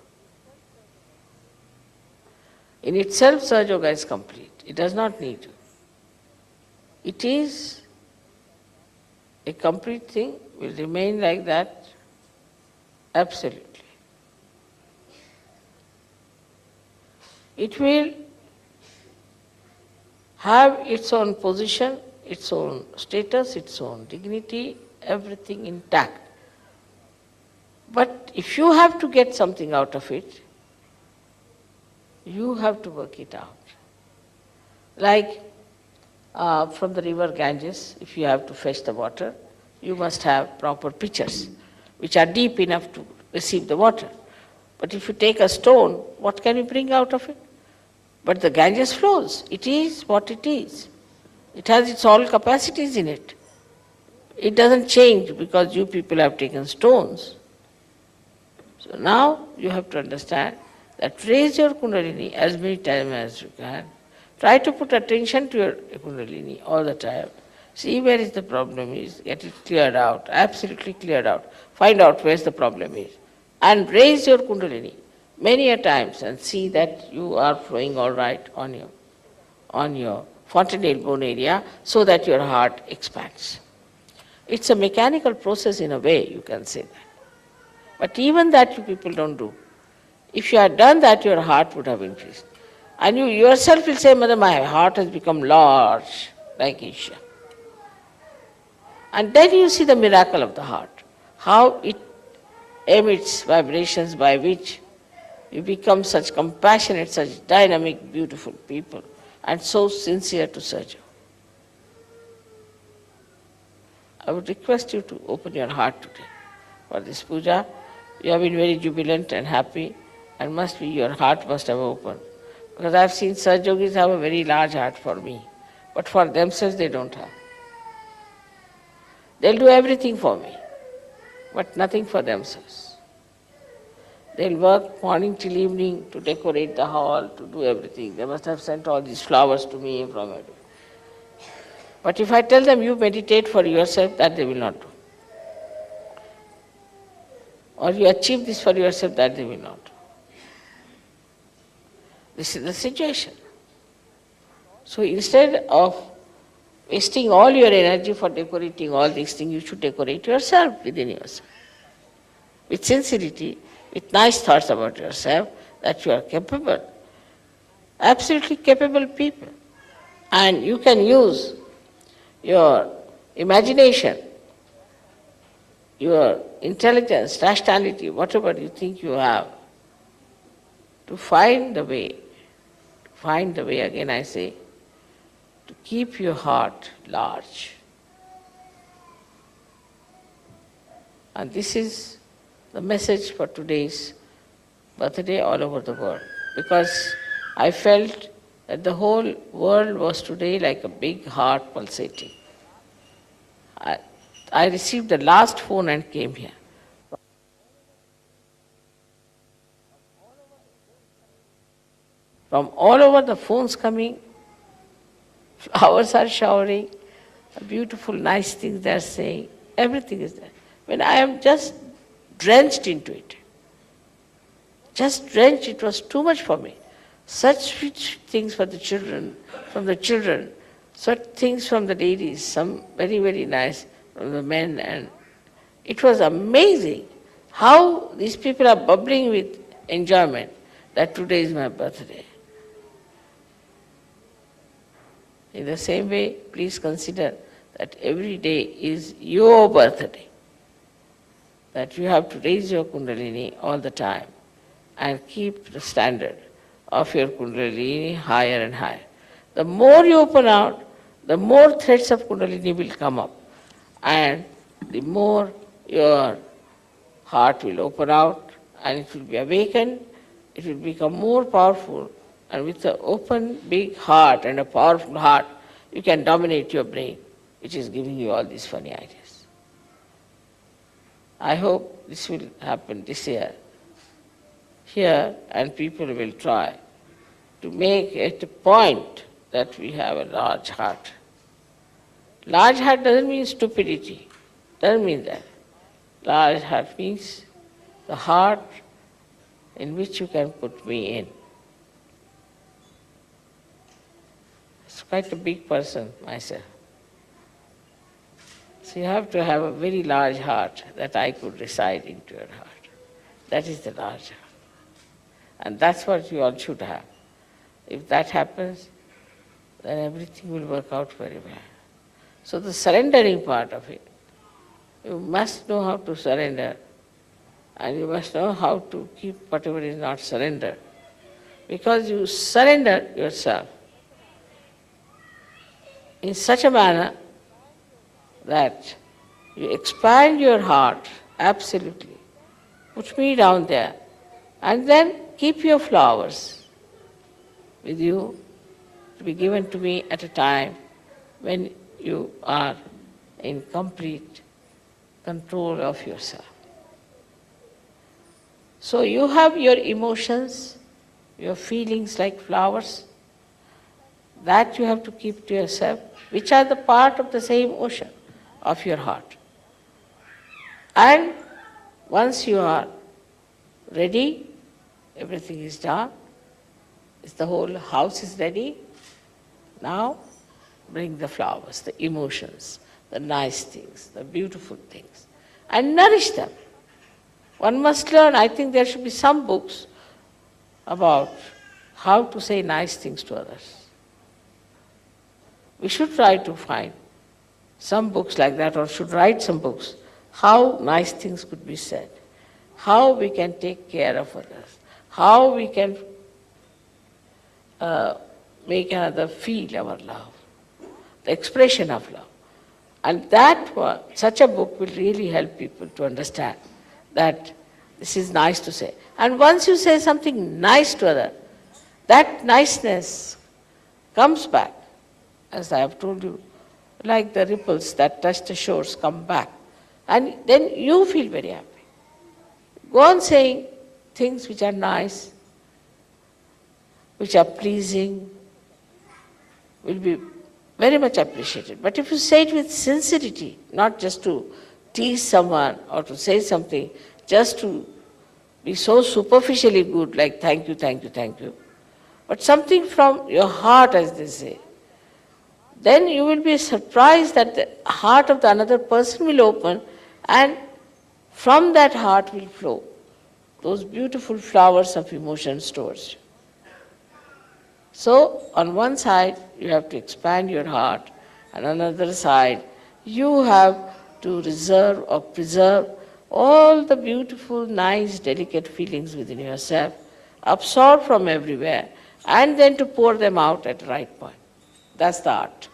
In itself, Sahaja Yoga is complete. It does not need you. It is a complete thing, will remain like that, absolutely. It will have its own position, its own status, its own dignity, everything intact. But if you have to get something out of it, you have to work it out. Like from the river Ganges, if you have to fetch the water, you must have proper pitchers, which are deep enough to receive the water. But if you take a stone, what can you bring out of it? But the Ganges flows. It is what it is. It has its all capacities in it. It doesn't change because you people have taken stones. So now you have to understand that raise your Kundalini as many times as you can. Try to put attention to your Kundalini all the time. See where is the problem is, get it cleared out, absolutely cleared out. Find out where the problem is. And raise your Kundalini many a times and see that you are flowing all right on your fontanelle bone area so that your heart expands. It's a mechanical process in a way, you can say that. But even that you people don't do. If you had done that, your heart would have increased. And you yourself will say, Mother, my heart has become large, like Isha. And then you see the miracle of the heart, how it emits vibrations by which you become such compassionate, such dynamic, beautiful people, and so sincere to Sahaja Yoga. I would request you to open your heart today for this puja. You have been very jubilant and happy, and your heart must have opened. Because I have seen Sahaja Yogis have a very large heart for me, but for themselves they don't have. They'll do everything for me. but nothing for themselves. They'll work morning till evening to decorate the hall, to do everything. They must have sent all these flowers to me from everywhere. But if I tell them you meditate for yourself, that they will not do. Or you achieve this for yourself, that they will not do. This is the situation. So instead of wasting all your energy for decorating all these things, you should decorate yourself within yourself. With sincerity, with nice thoughts about yourself, that you are capable, absolutely capable people. And you can use your imagination, your intelligence, rationality, whatever you think you have, to find the way, again I say, to keep your heart large. And this is the message for today's birthday all over the world. Because I felt that the whole world was today like a big heart pulsating. I received the last phone and came here. From all over the phones coming, flowers are showering, beautiful, nice things they are saying, everything is there. When I am just drenched into it, it was too much for me. Such sweet things for the children, from the children, such things from the ladies, some very, very nice from the men, and it was amazing how these people are bubbling with enjoyment that today is my birthday. In the same way, please consider that every day is your birthday, that you have to raise your Kundalini all the time and keep the standard of your Kundalini higher and higher. The more you open out, the more threads of Kundalini will come up, and the more your heart will open out and it will be awakened, it will become more powerful, and with an open big heart and a powerful heart, you can dominate your brain, which is giving you all these funny ideas. I hope this will happen this year here, and people will try to make it a point that we have a large heart. Large heart doesn't mean stupidity, doesn't mean that. Large heart means the heart in which you can put me in. It's quite a big person myself. So you have to have a very large heart that I could reside into your heart. That is the large heart. And that's what you all should have. If that happens, then everything will work out very well. So the surrendering part of it, you must know how to surrender, and you must know how to keep whatever is not surrendered. Because you surrender yourself in such a manner that you expand your heart absolutely. Put me down there, and then keep your flowers with you to be given to me at a time when you are in complete control of yourself. So you have your emotions, your feelings like flowers, that you have to keep to yourself, which are the part of the same ocean of your heart. And once you are ready, everything is done, the whole house is ready, now bring the flowers, the emotions, the nice things, the beautiful things, and nourish them. One must learn, I think there should be some books about how to say nice things to others. We should try to find some books like that, or should write some books, how nice things could be said, how we can take care of others, how we can make another feel our love, the expression of love. And that one, such a book will really help people to understand that this is nice to say. And once you say something nice to others, that niceness comes back, as I have told you, like the ripples that touch the shores come back And then you feel very happy. Go on saying things which are nice, which are pleasing, will be very much appreciated. But if you say it with sincerity, not just to tease someone or to say something, just to be so superficially good, like thank you, thank you, thank you, but something from your heart, as they say, then you will be surprised that the heart of the another person will open, and from that heart will flow those beautiful flowers of emotions towards you. So, on one side, you have to expand your heart, and on the other side, you have to reserve or preserve all the beautiful, nice, delicate feelings within yourself, absorb from everywhere, and then to pour them out at the right point. That's the art.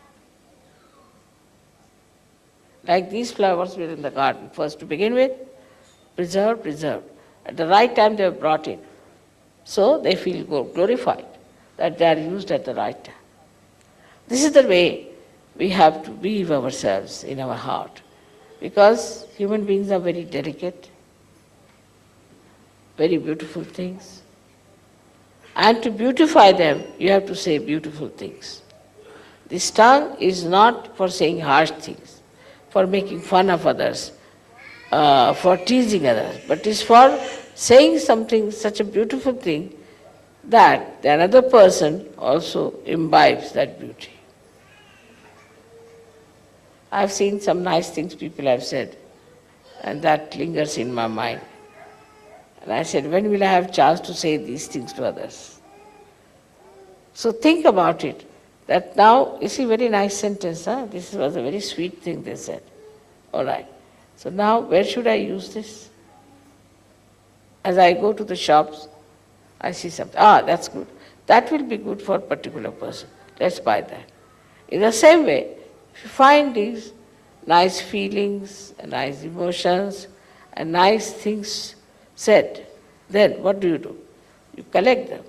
Like these flowers were in the garden. First, to begin with, preserved. At the right time, they were brought in. So they feel glorified that they are used at the right time. This is the way we have to weave ourselves in our heart, because human beings are very delicate, very beautiful things. And to beautify them, you have to say beautiful things. This tongue is not for saying harsh things, for making fun of others, for teasing others, but is for saying something, such a beautiful thing, that the another person also imbibes that beauty. I've seen some nice things people have said, and that lingers in my mind. And I said, when will I have chance to say these things to others? So think about it, that now, you see, very nice sentence, huh? This was a very sweet thing they said. All right. So now, where should I use this? As I go to the shops, I see something. That's good. That will be good for a particular person. Let's buy that. In the same way, if you find these nice feelings, and nice emotions, and nice things said, then what do? You collect them,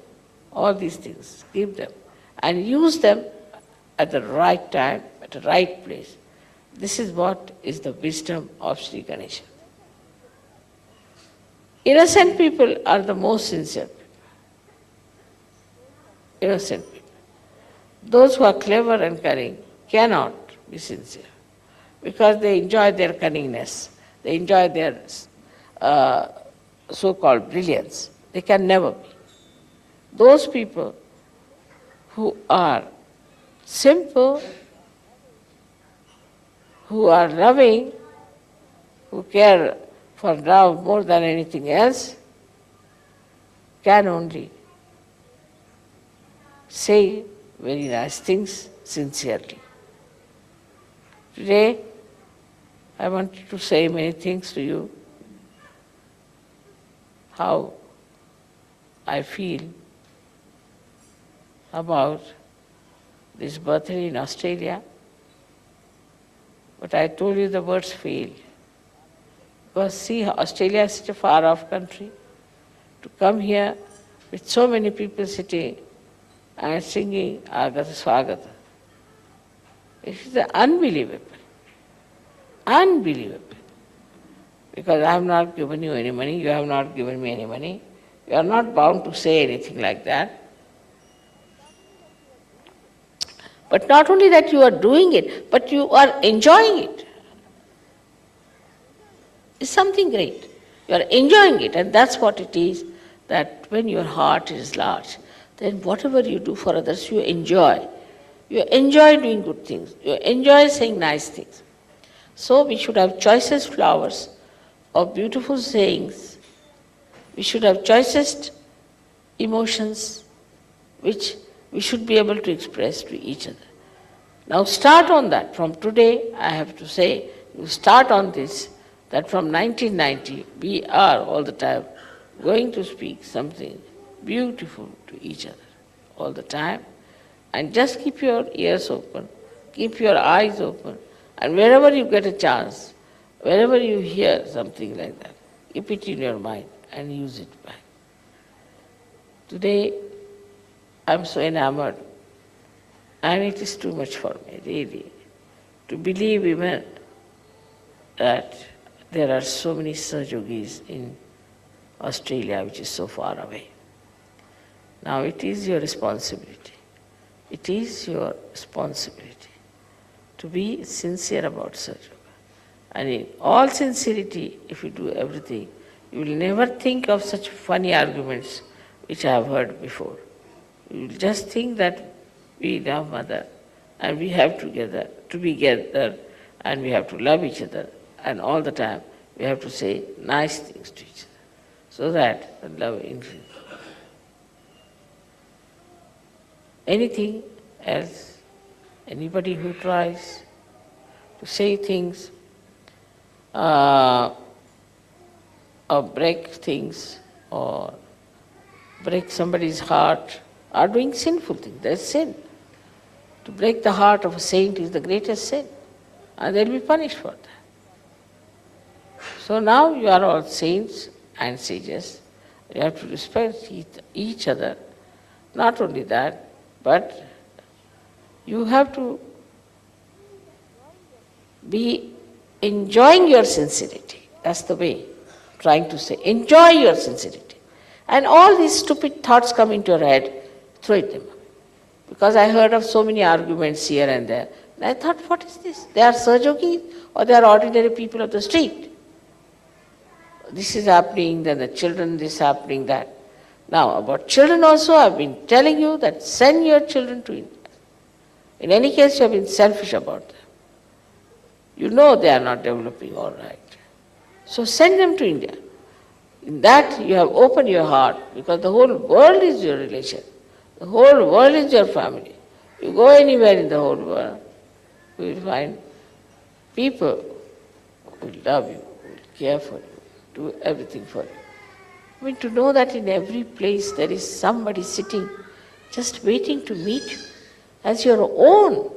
all these things, keep them, and use them at the right time, at the right place. This is what is the wisdom of Sri Ganesha. Innocent people are the most sincere people. Innocent people. Those who are clever and cunning cannot be sincere, because they enjoy their cunningness, they enjoy their so-called brilliance. They can never be. Those people who are simple, who are loving, who care for love more than anything else, can only say very nice things sincerely. Today, I wanted to say many things to you, how I feel about this birthday in Australia, but I told you the words fail. Because see, Australia is such a far-off country. To come here with so many people sitting and singing Agata Swagata, it is unbelievable. Unbelievable. Because I have not given you any money, you have not given me any money. You are not bound to say anything like that. But not only that you are doing it, but you are enjoying it. It's something great. You are enjoying it, and that's what it is, that when your heart is large, then whatever you do for others, you enjoy. You enjoy doing good things. You enjoy saying nice things. So we should have choicest flowers of beautiful sayings. We should have choicest emotions which we should be able to express to each other. Now start on that. From today, I have to say, you start on this, that from 1990, we are all the time going to speak something beautiful to each other all the time. And just keep your ears open, keep your eyes open, and wherever you get a chance, wherever you hear something like that, keep it in your mind and use it back. Today, I'm so enamored, and it is too much for me, really, to believe even that there are so many Sahajogis in Australia, which is so far away. Now it is your responsibility. It is your responsibility to be sincere about Sahaja. And in all sincerity, if you do everything, you will never think of such funny arguments which I have heard before. You will just think that we love Mother and we have to be together and we have to love each other, and all the time we have to say nice things to each other so that the love increases. Anything else, anybody who tries to say things or break things or break somebody's heart are doing sinful things. That's sin. To break the heart of a saint is the greatest sin, and they'll be punished for that. So now you are all saints and sages. You have to respect each other. Not only that, but you have to be enjoying your sincerity. That's the way I'm trying to say. Enjoy your sincerity. And all these stupid thoughts come into your head, throw them away. Because I heard of so many arguments here and there. And I thought, what is this? They are Sahajogis or they are ordinary people of the street. This is happening, then the children, this happening, that. Now, about children also, I've been telling you that send your children to India. In any case, you have been selfish about them. You know they are not developing all right. So send them to India. In that, you have opened your heart, because the whole world is your relation. The whole world is your family. You go anywhere in the whole world, you will find people who will love you, who will care for you, do everything for you. I mean, to know that in every place there is somebody sitting just waiting to meet you as your own.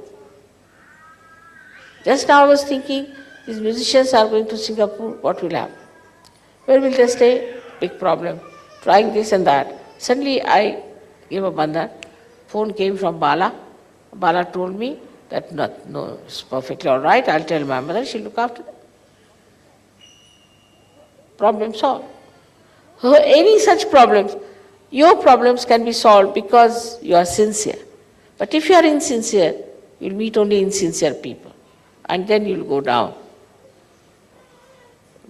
Just now I was thinking, these musicians are going to Singapore, what will happen? Where will they stay? Big problem. Trying this and that. Suddenly I gave a bandhan. Phone came from Bala. Bala told me that no, it's perfectly all right. I'll tell my mother, she'll look after them. Problem solved. Any such problems, your problems can be solved because you are sincere. But if you are insincere, you'll meet only insincere people. And then you'll go down.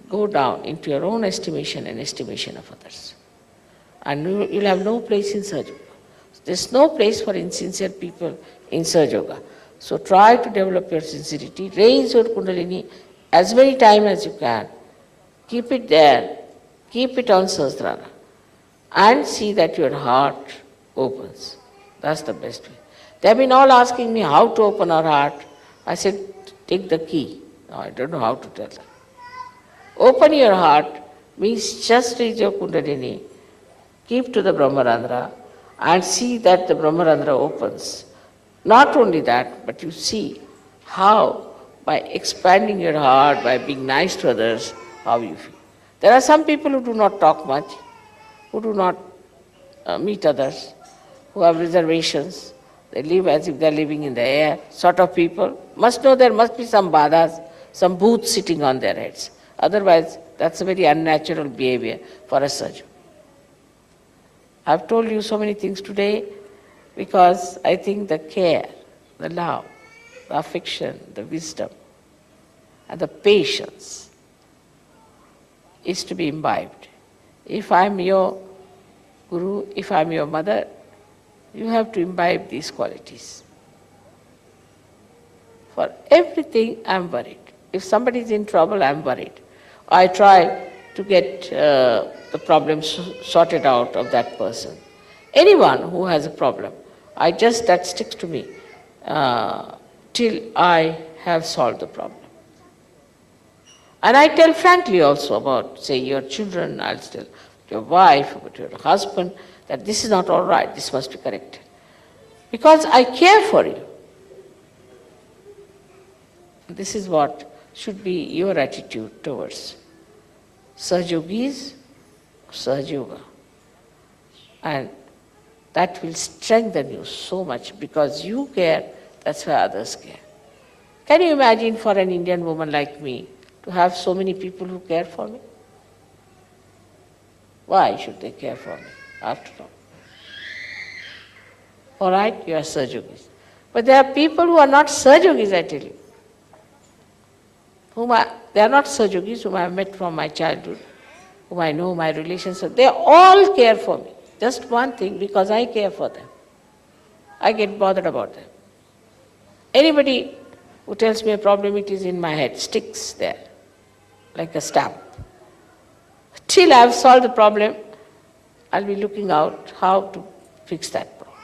Go down into your own estimation and estimation of others. And you'll have no place in Sahaja. There's no place for insincere people in Sahaja Yoga. So try to develop your sincerity. Raise your Kundalini as many times as you can. Keep it there. Keep it on Sahasrara. And see that your heart opens. That's the best way. They have been all asking me how to open our heart. I said, take the key. No, I don't know how to tell them. Open your heart means just raise your Kundalini, keep to the Brahmarandra, and see that the Brahmarandra opens. Not only that, but you see how, by expanding your heart, by being nice to others, how you feel. There are some people who do not talk much, who do not meet others, who have reservations. They live as if they are living in the air, sort of people. Must know there must be some badhas, some booths sitting on their heads. Otherwise, that's a very unnatural behavior for a surgeon. I've told you so many things today because I think the care, the love, the affection, the wisdom, and the patience is to be imbibed. If I'm your guru, if I'm your mother, you have to imbibe these qualities. For everything, I'm worried. If somebody is in trouble, I'm worried. I try to get the problem sorted out of that person. Anyone who has a problem, that sticks to me till I have solved the problem. And I tell frankly also about, say, your children, I'll tell your wife, about your husband, that this is not all right, this must be corrected. Because I care for you. This is what should be your attitude towards Sahajogis, Sahaja Yoga. And that will strengthen you so much because you care, that's why others care. Can you imagine for an Indian woman like me, to have so many people who care for me? Why should they care for me after all? All right, you are Sajogis. But there are people who are not Sajogis, I tell you. They are not Sajogis whom I have met from my childhood, whom I know my relations. They all care for me. Just one thing, because I care for them. I get bothered about them. Anybody who tells me a problem, it is in my head, sticks there, like a stamp. Till I have solved the problem, I'll be looking out how to fix that problem.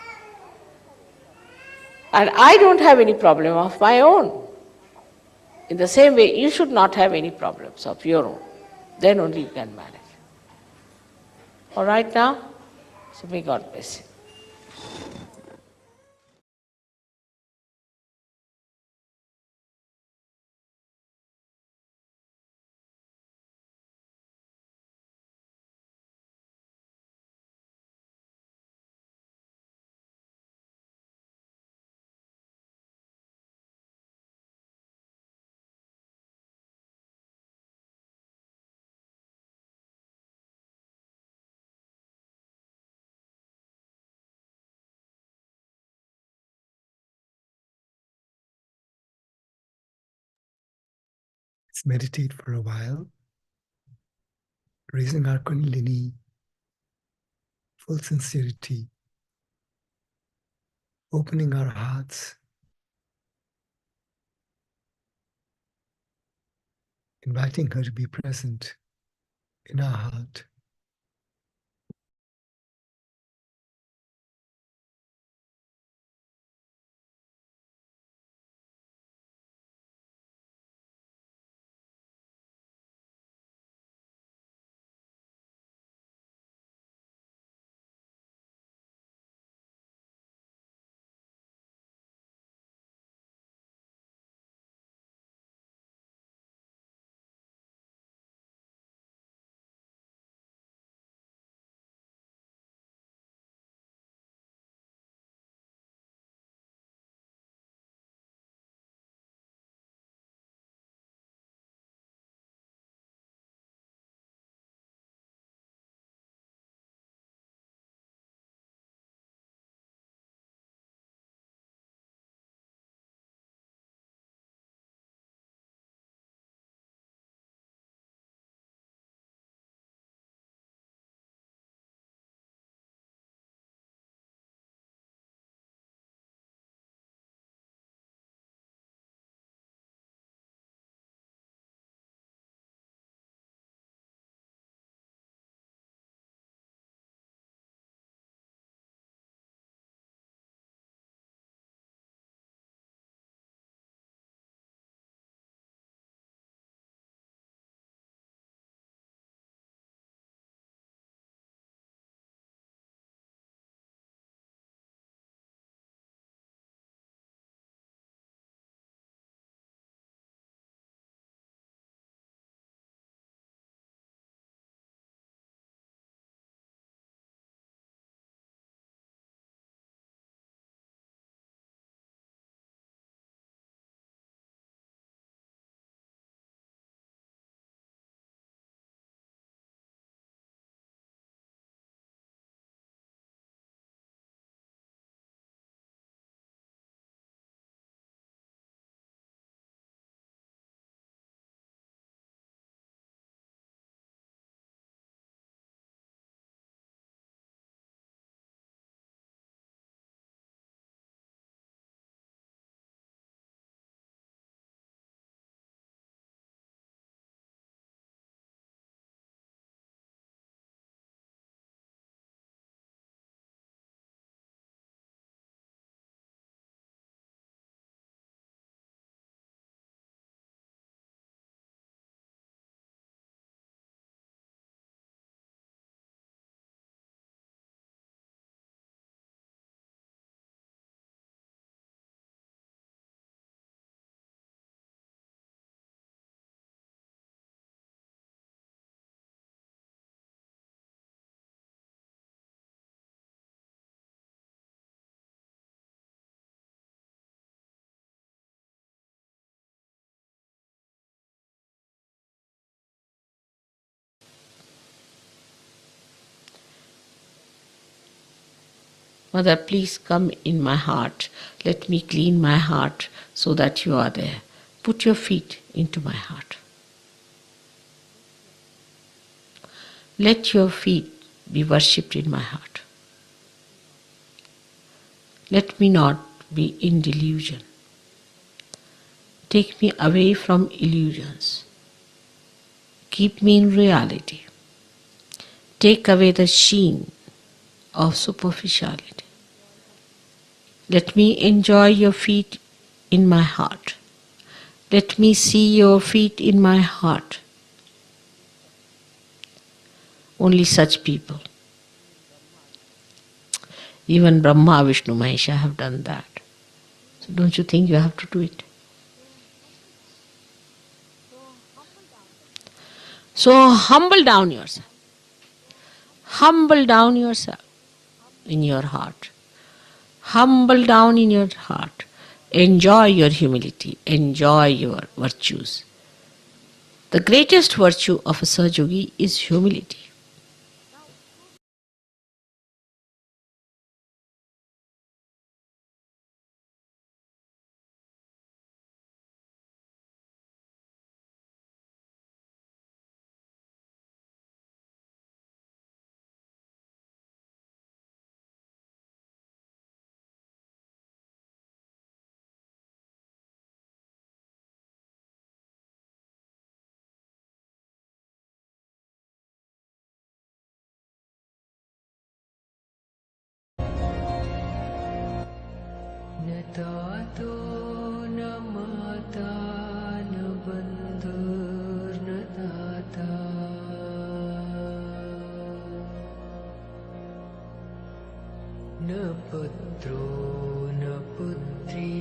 And I don't have any problem of my own. In the same way, you should not have any problems of your own. Then only you can manage. All right now? So may God bless you. Let's meditate for a while, raising our Kundalini, full sincerity, opening our hearts, inviting her to be present in our heart. Mother, please come in my heart. Let me clean my heart so that you are there. Put your feet into my heart. Let your feet be worshipped in my heart. Let me not be in delusion. Take me away from illusions. Keep me in reality. Take away the sheen of superficiality. Let me enjoy your feet in my heart. Let me see your feet in my heart. Only such people. Even Brahma, Vishnu, Mahesha have done that. So don't you think you have to do it? So humble down yourself. Humble down yourself in your heart. Humble down in your heart. Enjoy your humility. Enjoy your virtues. The greatest virtue of a Sahaja is humility. न तातो न माता न बन्धुर्न दाता न पुत्रो न पुत्री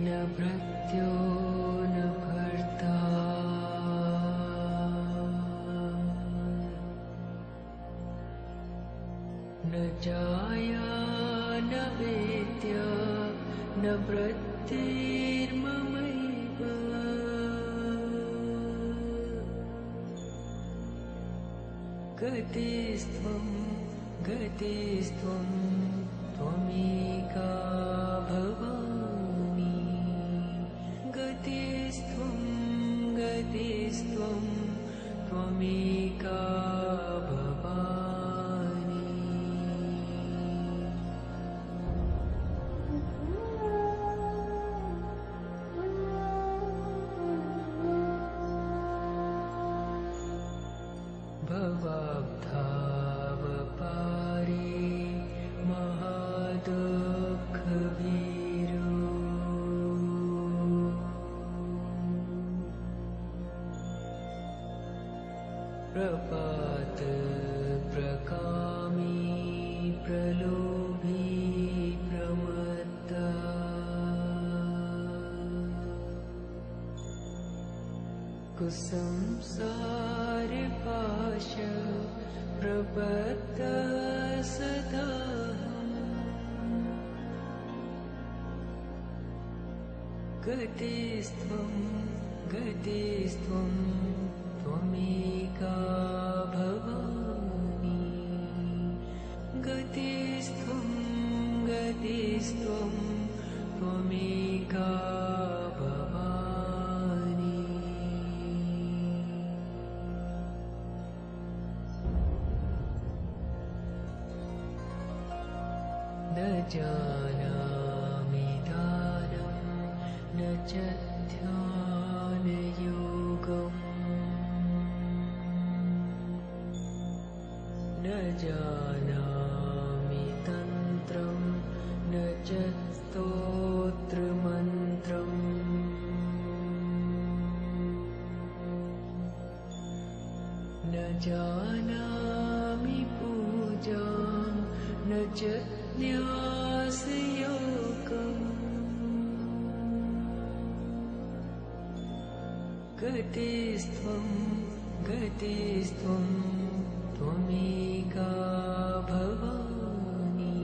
न भृत्यो न भर्ता न जाया न वेद्या न वृत्तिर्ममैव गतिस्त्वं गतिस्त्वं त्वमेका भवानि गतिस्त्वं गतिस्त्वं त्वमेका भवानि भवाब्धावपारे महादुःखभीरो प्रपात प्रकामी प्रलोभी प्रमत्ता कुसंसार पाश प्रबद्ध सदाहं गतिस्त्वं गतिस्त्वं त्वमेका भवानि गतिस्त्वं गतिस्त्वं त्वमेका भवानि न जानामि दानं न च ध्यानयोगम् न जानामि तन्त्रं न च स्तोत्रमन्त्रम् न जानामि पूजां न च न्यासयोगम् गतिस्त्वं गतिस्त्वं त्वमेका भवानि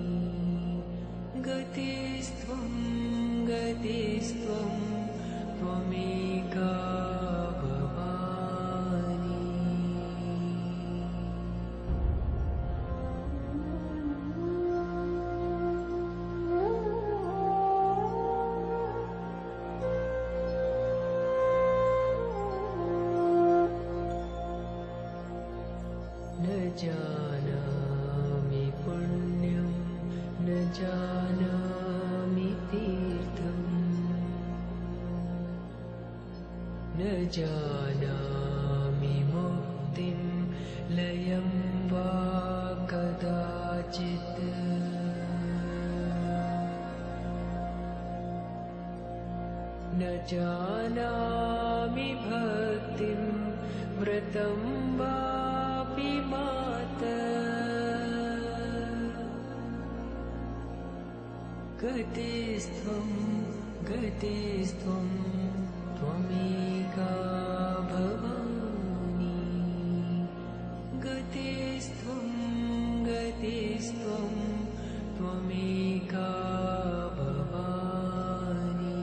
गतिस्त्वं गतिस्त्वं त्वमेका भवानि जानामि तीर्थम् न जानामि मुक्तिं लयं वा कदाचित् न जानामि भक्तिं व्रतं वापि मातः गतिस्त्वं गतिस्त्वं त्वमेका भवानि गतिस्त्वं गतिस्त्वं त्वमेका भवानि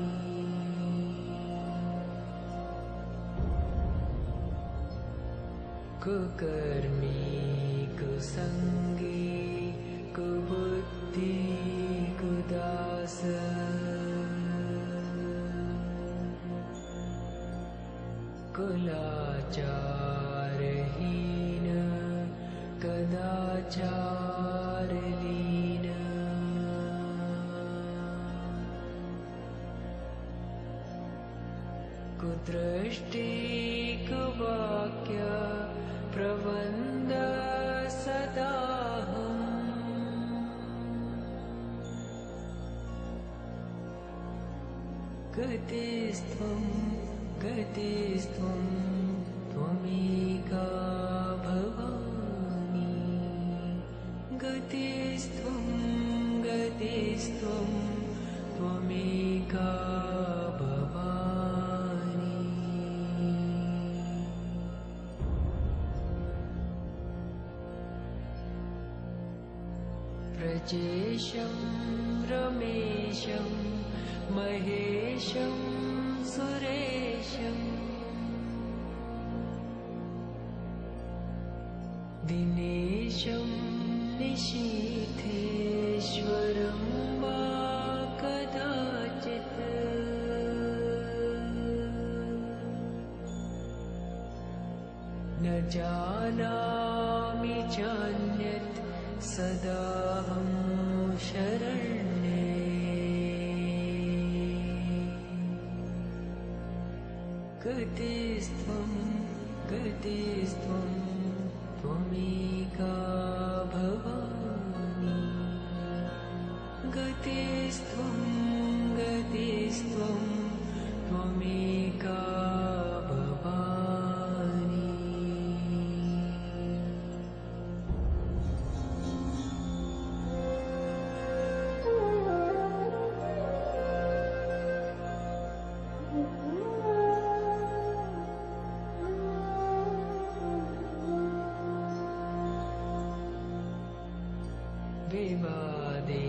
कुकर्मी कुसङ्गी कुबुद्धि कुदास कुलाचारहीन कदाचारलीन कुदृष्टि कुवाक्य प्रवन्द सदाहम् गतिस्त्वं गतिस्त्वं त्वमेका भवानि गतिस्त्वं गतिस्त्वं त्वमेका भवानि प्रजेशं रमेशं महेशं सुरेशं दिनेशं निशीथेश्वरं वा कदाचित् न जानामि चान्यत् सदाहं शरण्ये गतिस्त्वं गतिस्त्वं त्वमेका भवानि गतिस्त्वं गतिस्त्वं त्वमेका भवानि विवादे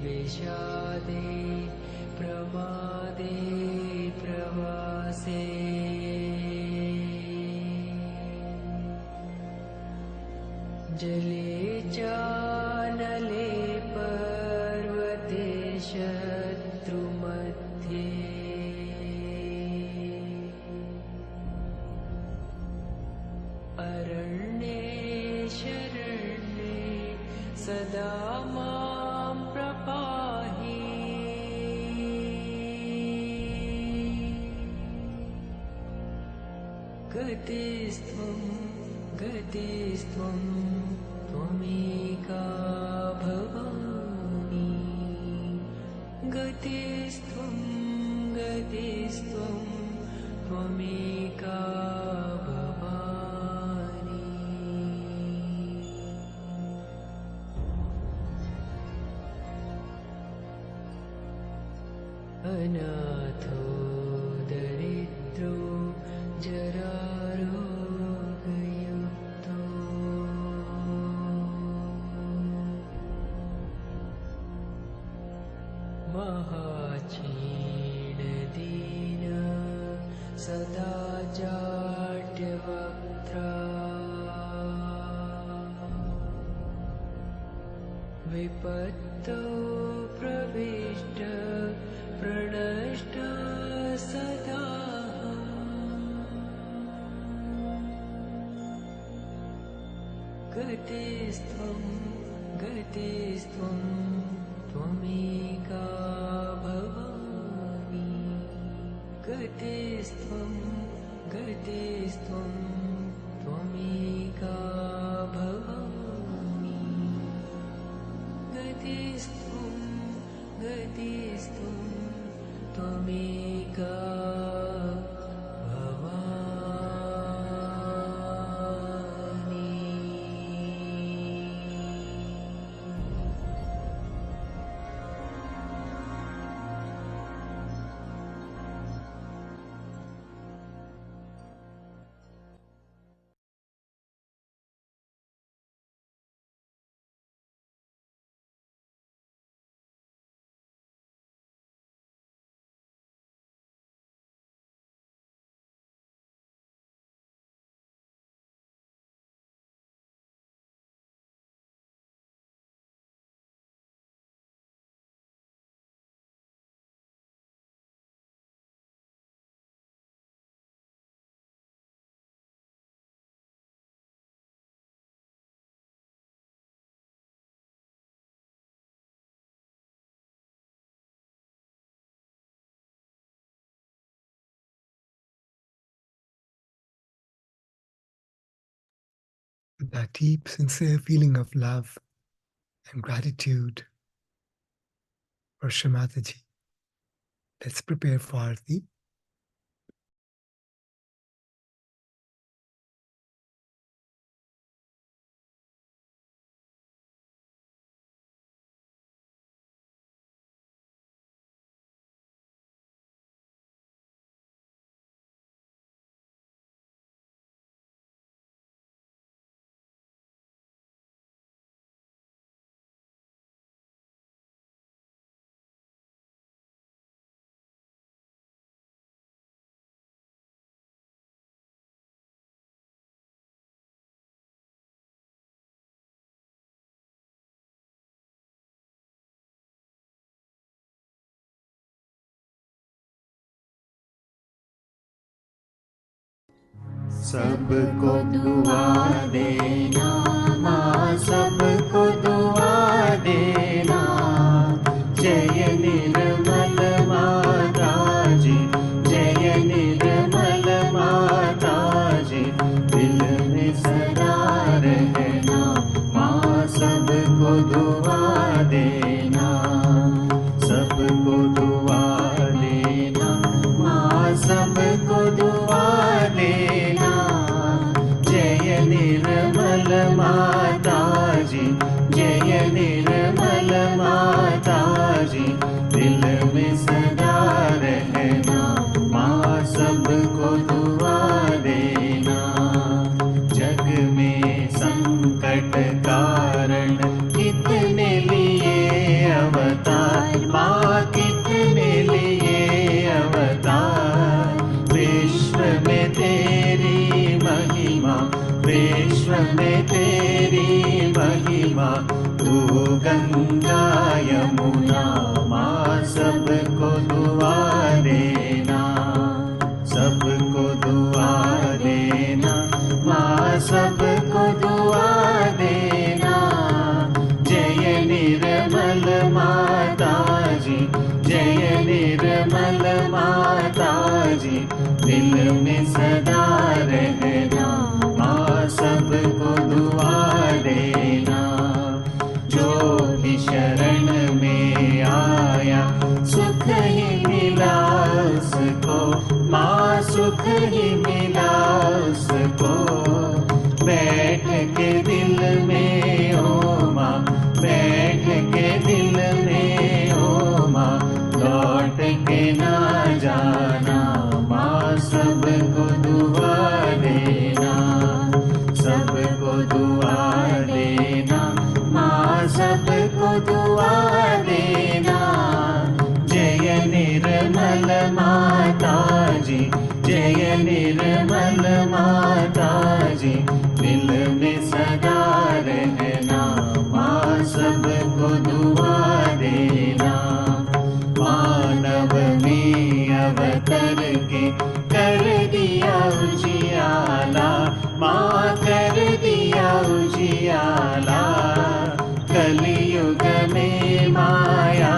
विषादे प्रमादे प्रवासे जले चानले पर्वते शत्रुमध्ये अरण्ये शरण्ये सदा मां प्रपाहि गतिस्त्वं गतिस्त्वं त्वमेका भवानि गतिस्त्वं गतिस्त्वं त्वमेका भवानि अनाथो दरिद्रो जरारोगयुक्तो महाक्षीणदीन सदा जाड्यवक्त्रा विपत्तो प्रविष्ट प्रणष्ट सदाहम् गतिस्त्वं त्वमेका भवानि गतेस्त्वं त्वमेका भवानि गतेस्त्वं त्वमेका With that deep, sincere feeling of love and gratitude for Shrimataji, let's prepare for Aarti. सबको दुआ देना माँ, सबको दुआ देना। जय निर्मल माता जी, जय निर्मल माता जी। दिल में सदा रहना माँ, सबको दुआ देना। सबको दुआ देना माँ, सबको दुआ देना। जय निर्मल माता जी, जय निर्मल माता जी। दिल में सदा रहना माँ, सबको दुआ देना। जग में संकट कारण कितने लिए अवतार माँ, कितने लिए अवतार। विश्व में तेरी महिमा, विश्व में तेरी महिमा। तू गंगा यमुना माँ, सबको दुआ देना। सबको दुआ देना माँ, सबको दुआ देना। जय निर्मल माता जी, जय निर्मल माता जी। दिल में सदा रहना माँ, सबको दुआ देना। जो भी शरण में आया सुख ही मिला उसको माँ, सुख ही मिला उसको। बैठ के दिल में ओ माँ, बैठ के दिल में ओ माँ। लौट के ना जाना माँ, सबको दुआ देना। सबको दुआ देना माँ, सबको दुआ देना। जय निर्मल माता जी, जय निर्मल माता जी। दिल में सदा रहना माँ, सबको दुआ देना। मानव में अवतर के कर दिया उजियाला माँ, कर दिया उजियाला। कलयुग में माया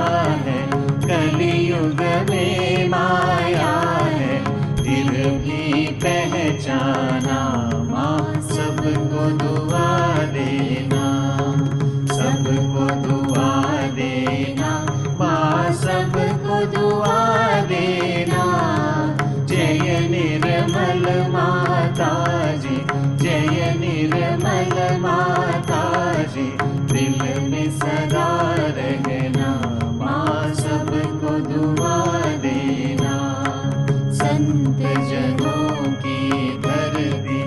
में सदा रहना, माँ सबको दुआ देना। संत जनों की धरती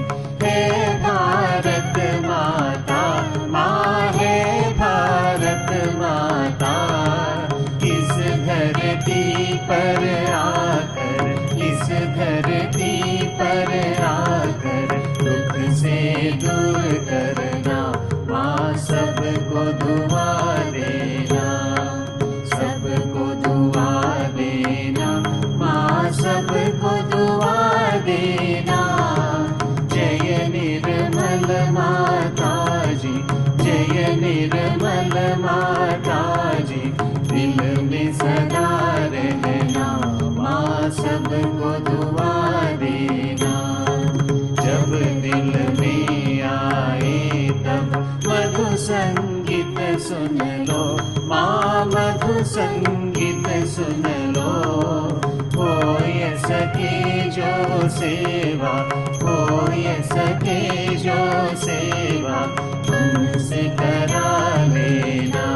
है भारत माता, माँ है भारत माता। इस धरती पर आकर, इस धरती पर आकर दुख से दूर करना, माँ सबको दुआ देना, सबको दुआ देना, माँ सबको दुआ देना। जय निर्मल माता जी, जय निर्मल माता जी, दिल में सदा रहना, माँ सबको दुआ देना। जब दिल में आए तब मधु संगीत सुन लो, माँ मधु संगीत सुन लो। हो सके जो सेवा, हो सके जो सेवा, उनसे करा लेना,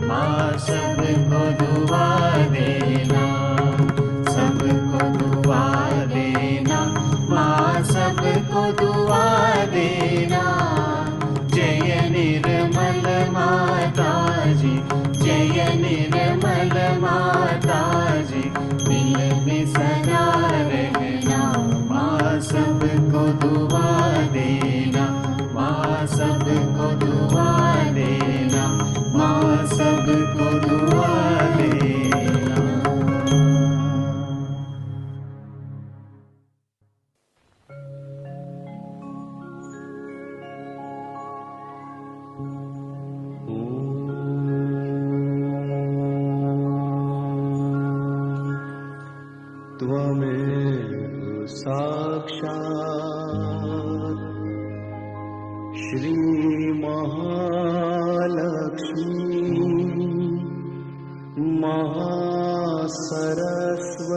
माँ सबको दुआ देना, सबको दुआ देना, माँ सबको दुआ देना। जय निर्मल माता जी, जय निर्मल माता जी, दिल में सदा रहना, माँ सबको दुआ देना, माँ सबको दुआ देना, माँ सबको दुआ देना। त्वमेव साक्षात् श्री महालक्ष्मी महासरस्वती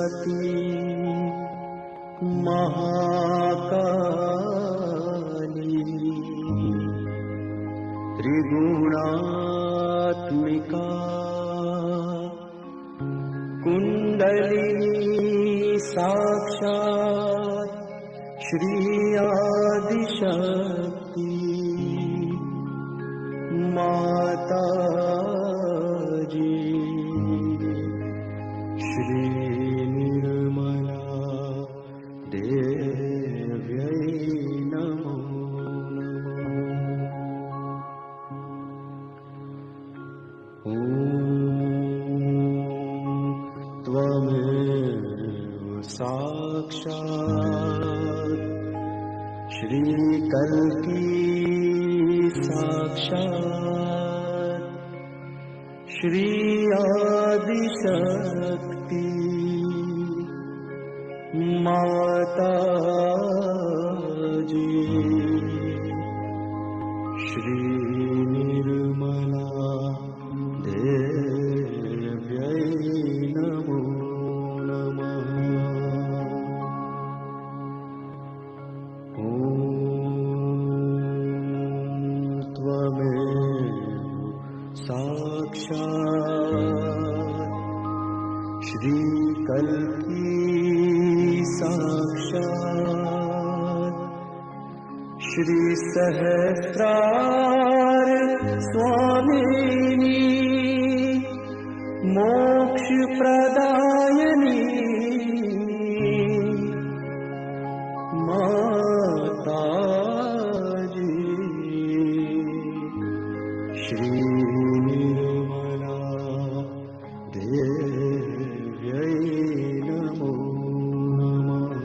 महाकाली त्रिगुणात्मिका कुंडलिनी साक्षात् श्री आदिशक्ति माता जी। श्री निर्मला देव्यै नमो नमः। ॐ त्वमेव साक्षात् श्री कल्की साक्षात् श्री आदिशक्ति माता जी। श्री निर्मला देव्यै नमो नमः। ॐ त्वमेव साक्षात् श्री कल्की साक्षात् श्री सहस्रार स्वामिनी मोक्ष प्रदायिनी माता जी। श्री निर्मला देव्यै नमो नमः।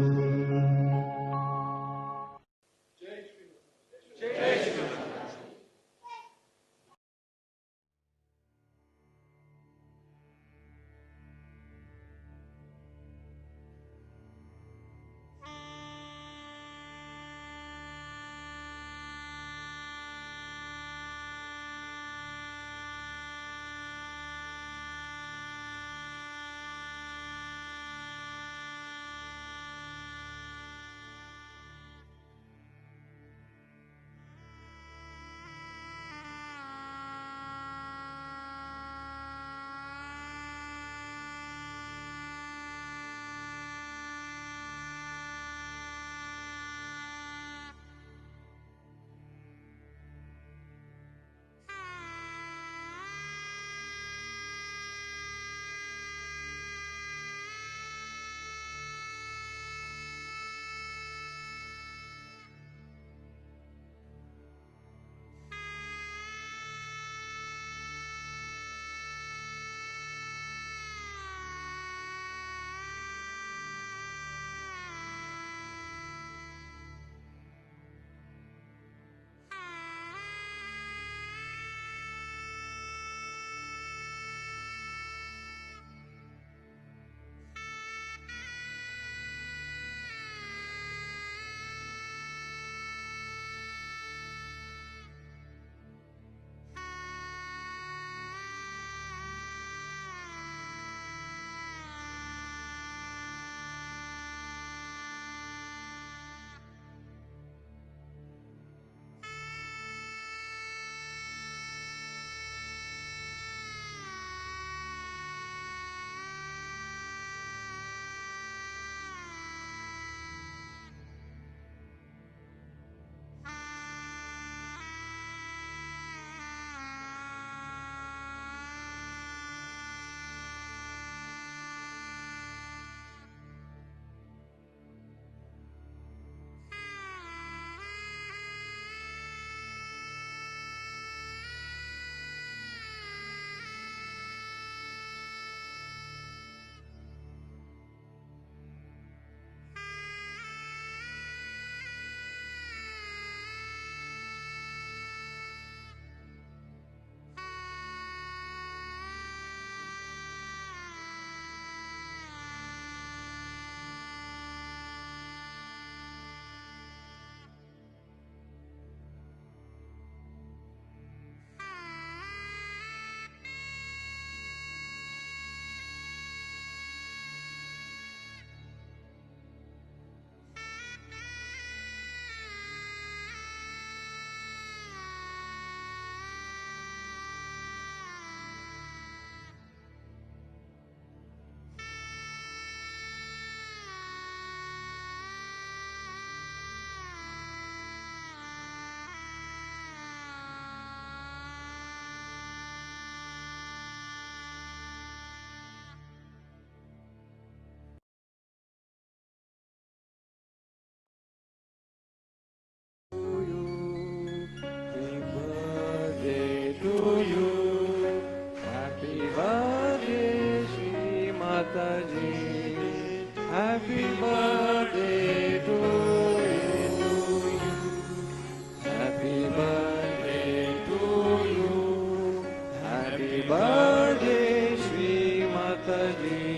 Happy birthday, Shri Mataji.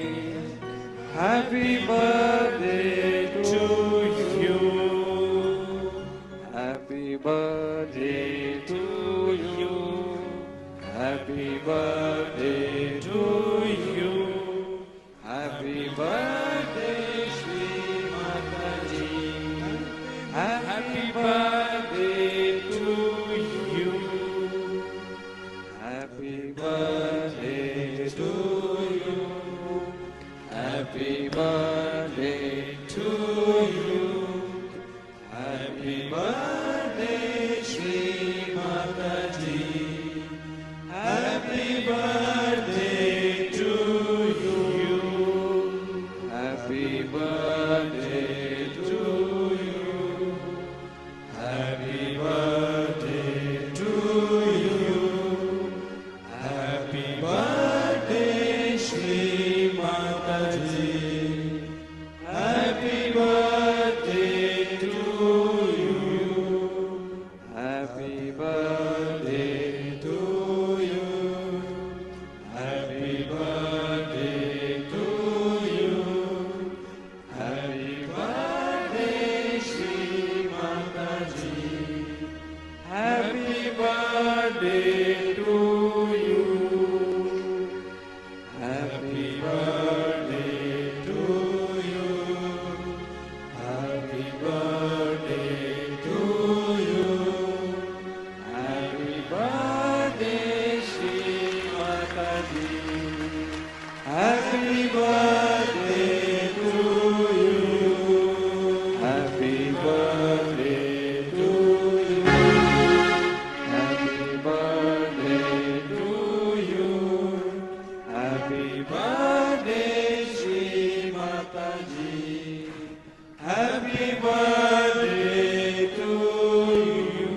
Happy birthday to you. Happy birthday to you. Happy birthday to you. Happy birthday, Shri Mataji. Happy birthday to you. Happy birthday to you. Happy birthday to you. Happy birthday, Shri Mataji. Happy birthday to you. Happy birthday to you. Happy birthday to you. Happy birthday, Shri Mataji. Happy birthday to you. Happy birthday to you. Happy birthday to you. Happy birthday, Shri Mataji. Happy birthday to you. Happy birthday to you. Happy birthday to you. Happy birthday, Shri Mataji. Happy birthday to you. Happy birthday to you. Happy birthday to you. Happy birthday, Shri Mataji. Happy birthday to you.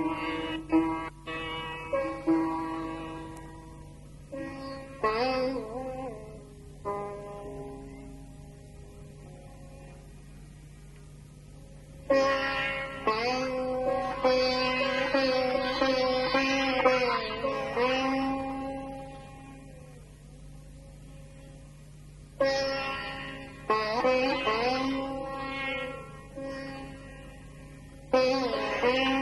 Thank you.